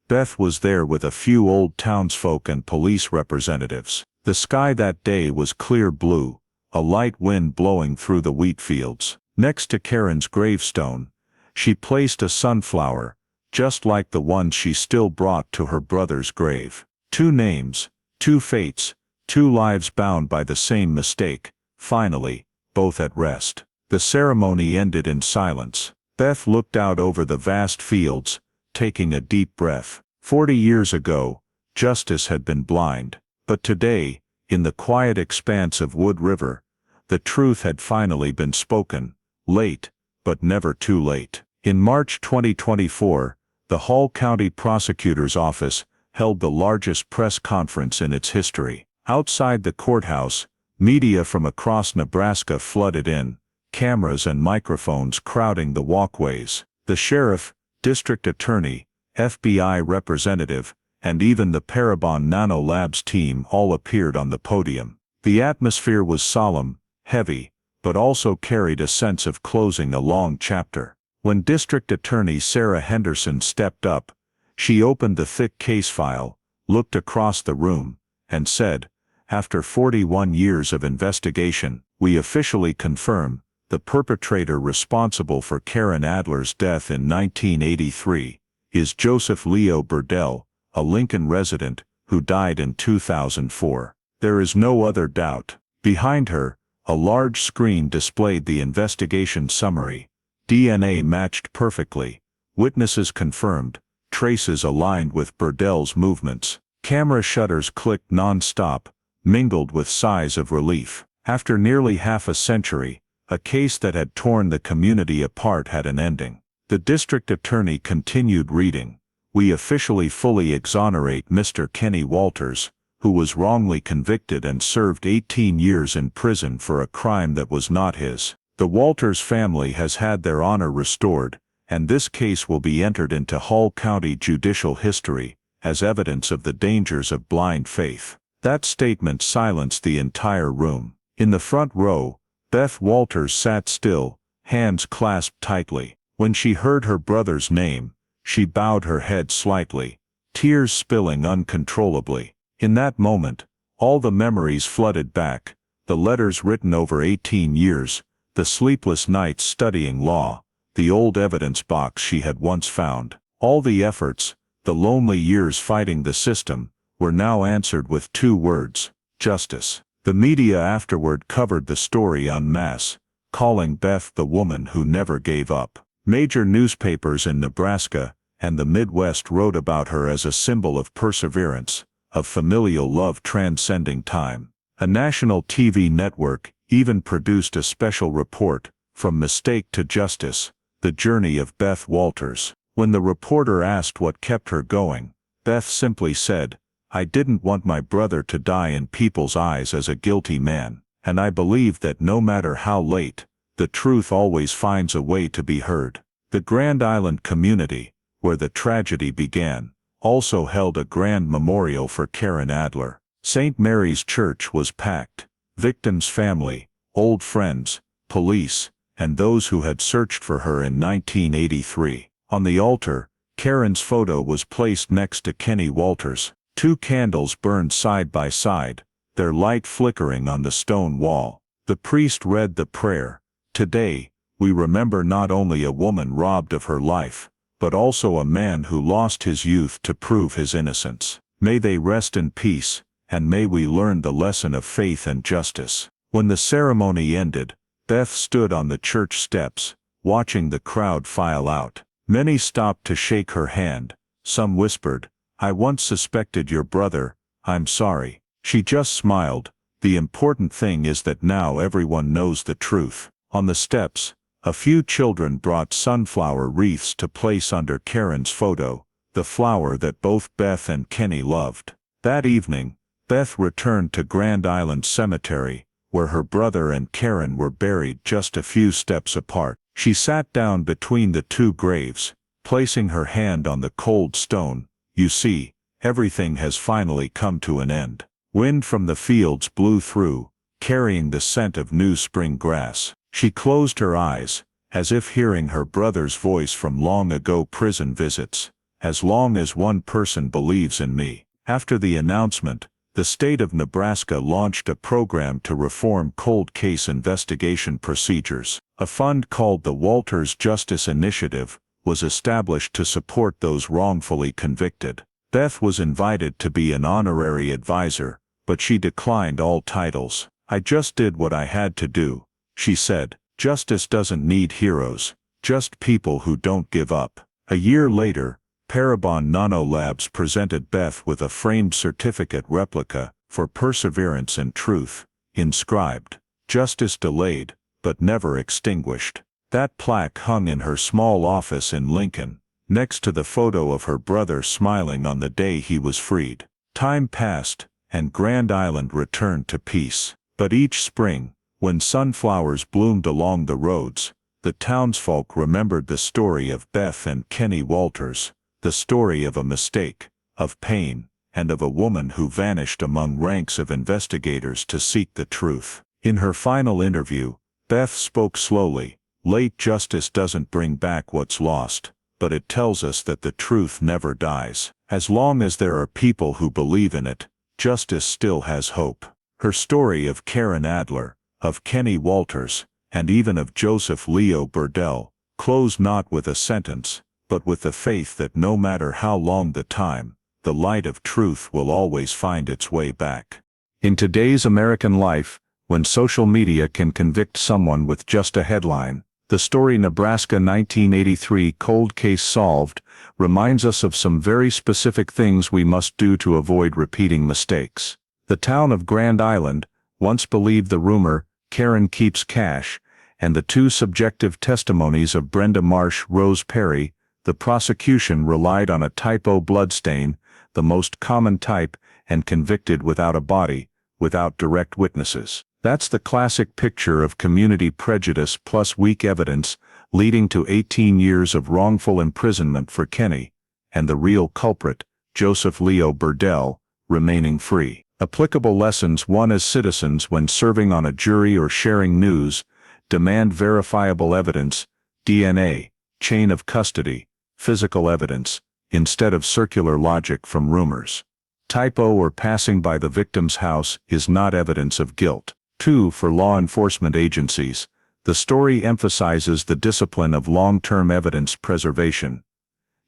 Beth was there with a few old townsfolk and police representatives. The sky that day was clear blue, a light wind blowing through the wheat fields. Next to Karen's gravestone, she placed a sunflower, just like the one she still brought to her brother's grave. Two names, two fates, two lives bound by the same mistake, finally, both at rest. The ceremony ended in silence. Beth looked out over the vast fields, taking a deep breath. 40 years ago, justice had been blind. But today, in the quiet expanse of Wood River, the truth had finally been spoken, late, but never too late. In March 2024, the Hall County Prosecutor's Office held the largest press conference in its history. Outside the courthouse, media from across Nebraska flooded in, cameras and microphones crowding the walkways. The sheriff, district attorney, FBI representative, and even the Parabon Nanolabs team all appeared on the podium. The atmosphere was solemn, heavy, but also carried a sense of closing a long chapter. When District Attorney Sarah Henderson stepped up, she opened the thick case file, looked across the room, and said, "After 41 years of investigation, we officially confirm the perpetrator responsible for Karen Adler's death in 1983 is Joseph Leo Burdell, a Lincoln resident who died in 2004. There is no other doubt." Behind her, a large screen displayed the investigation summary. DNA matched perfectly, witnesses confirmed, traces aligned with Burdell's movements. Camera shutters clicked non-stop, mingled with sighs of relief. After nearly half a century, a case that had torn the community apart had an ending. The district attorney continued reading. "We officially fully exonerate Mr. Kenny Walters, who was wrongly convicted and served 18 years in prison for a crime that was not his. The Walters family has had their honor restored, and this case will be entered into Hall County judicial history as evidence of the dangers of blind faith." That statement silenced the entire room. In the front row, Beth Walters sat still, hands clasped tightly. When she heard her brother's name, she bowed her head slightly, tears spilling uncontrollably. In that moment, all the memories flooded back, the letters written over 18 years, the sleepless nights studying law, the old evidence box she had once found. All the efforts, the lonely years fighting the system, were now answered with 2 words: justice. The media afterward covered the story en masse, calling Beth the woman who never gave up. Major newspapers in Nebraska and the Midwest wrote about her as a symbol of perseverance, of familial love transcending time. A national TV network even produced a special report, From Mistake to Justice, The Journey of Beth Walters. When the reporter asked what kept her going, Beth simply said, "I didn't want my brother to die in people's eyes as a guilty man, and I believe that no matter how late, the truth always finds a way to be heard." The Grand Island community, where the tragedy began, also held a grand memorial for Karen Adler. St. Mary's Church was packed. Victims' family, old friends, police, and those who had searched for her in 1983. On the altar, Karen's photo was placed next to Kenny Walters. 2 candles burned side by side, their light flickering on the stone wall. The priest read the prayer, "Today, we remember not only a woman robbed of her life, but also a man who lost his youth to prove his innocence. May they rest in peace, and may we learn the lesson of faith and justice." When the ceremony ended, Beth stood on the church steps, watching the crowd file out. Many stopped to shake her hand. Some whispered, "I once suspected your brother, I'm sorry." She just smiled. The important thing is that now everyone knows the truth. On the steps, a few children brought sunflower wreaths to place under Karen's photo, the flower that both Beth and Kenny loved. That evening, Beth returned to Grand Island Cemetery, where her brother and Karen were buried just a few steps apart. She sat down between the 2 graves, placing her hand on the cold stone. "You see, everything has finally come to an end." Wind from the fields blew through, carrying the scent of new spring grass. She closed her eyes, as if hearing her brother's voice from long ago prison visits. "As long as one person believes in me." After the announcement, the state of Nebraska launched a program to reform cold case investigation procedures. A fund called the Walters Justice Initiative was established to support those wrongfully convicted. Beth was invited to be an honorary advisor, but she declined all titles. "I just did what I had to do," she said. "Justice doesn't need heroes, just people who don't give up." A year later, Parabon Nanolabs presented Beth with a framed certificate replica for perseverance and truth, inscribed, "Justice delayed, but never extinguished." That plaque hung in her small office in Lincoln, next to the photo of her brother smiling on the day he was freed. Time passed, and Grand Island returned to peace. But each spring, when sunflowers bloomed along the roads, the townsfolk remembered the story of Beth and Kenny Walters, the story of a mistake, of pain, and of a woman who vanished among ranks of investigators to seek the truth. In her final interview, Beth spoke slowly. "Late justice doesn't bring back what's lost, but it tells us that the truth never dies. As long as there are people who believe in it, justice still has hope." Her story of Karen Adler, of Kenny Walters, and even of Joseph Leo Burdell, closed not with a sentence, but with the faith that no matter how long the time, the light of truth will always find its way back. In today's American life, when social media can convict someone with just a headline, the story Nebraska 1983 Cold Case Solved reminds us of some very specific things we must do to avoid repeating mistakes. The town of Grand Island once believed the rumor, "Karen keeps cash," and the 2 subjective testimonies of Brenda Marsh, Rose Perry. The prosecution relied on a type O bloodstain, the most common type, and convicted without a body, without direct witnesses. That's the classic picture of community prejudice plus weak evidence, leading to 18 years of wrongful imprisonment for Kenny, and the real culprit, Joseph Leo Burdell, remaining free. Applicable lessons: 1. As citizens, when serving on a jury or sharing news, demand verifiable evidence, DNA, chain of custody, physical evidence, instead of circular logic from rumors. Typo or passing by the victim's house is not evidence of guilt. 2. For law enforcement agencies, The story emphasizes the discipline of long-term evidence preservation.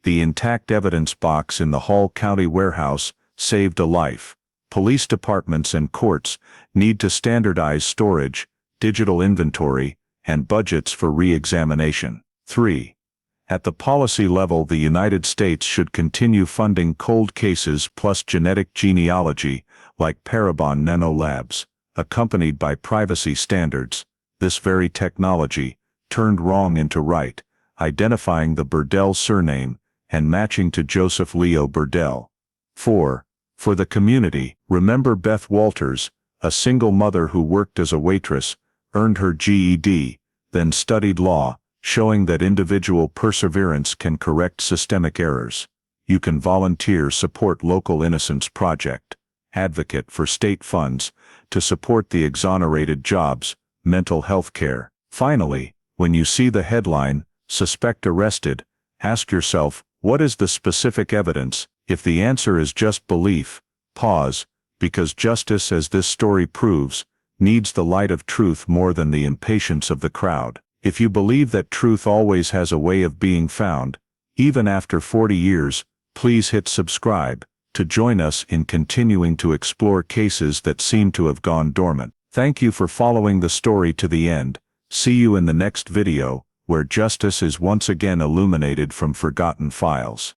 The intact evidence box in the Hall County warehouse saved a life. Police departments and courts need to standardize storage, digital inventory, and budgets for re-examination. 3. At the policy level, the United States should continue funding cold cases plus genetic genealogy, like Parabon Nanolabs, accompanied by privacy standards. This very technology turned wrong into right, identifying the Burdell surname and matching to Joseph Leo Burdell. 4. For the community, remember Beth Walters, a single mother who worked as a waitress, earned her GED, then studied law, showing that individual perseverance can correct systemic errors. You can volunteer, support Local Innocence Project, advocate for state funds to support the exonerated jobs, mental health care. Finally, when you see the headline, "Suspect Arrested," ask yourself, what is the specific evidence? If the answer is just belief, pause, because justice, as this story proves, needs the light of truth more than the impatience of the crowd. If you believe that truth always has a way of being found, even after 40 years, please hit subscribe to join us in continuing to explore cases that seem to have gone dormant. Thank you for following the story to the end. See you in the next video, where justice is once again illuminated from forgotten files.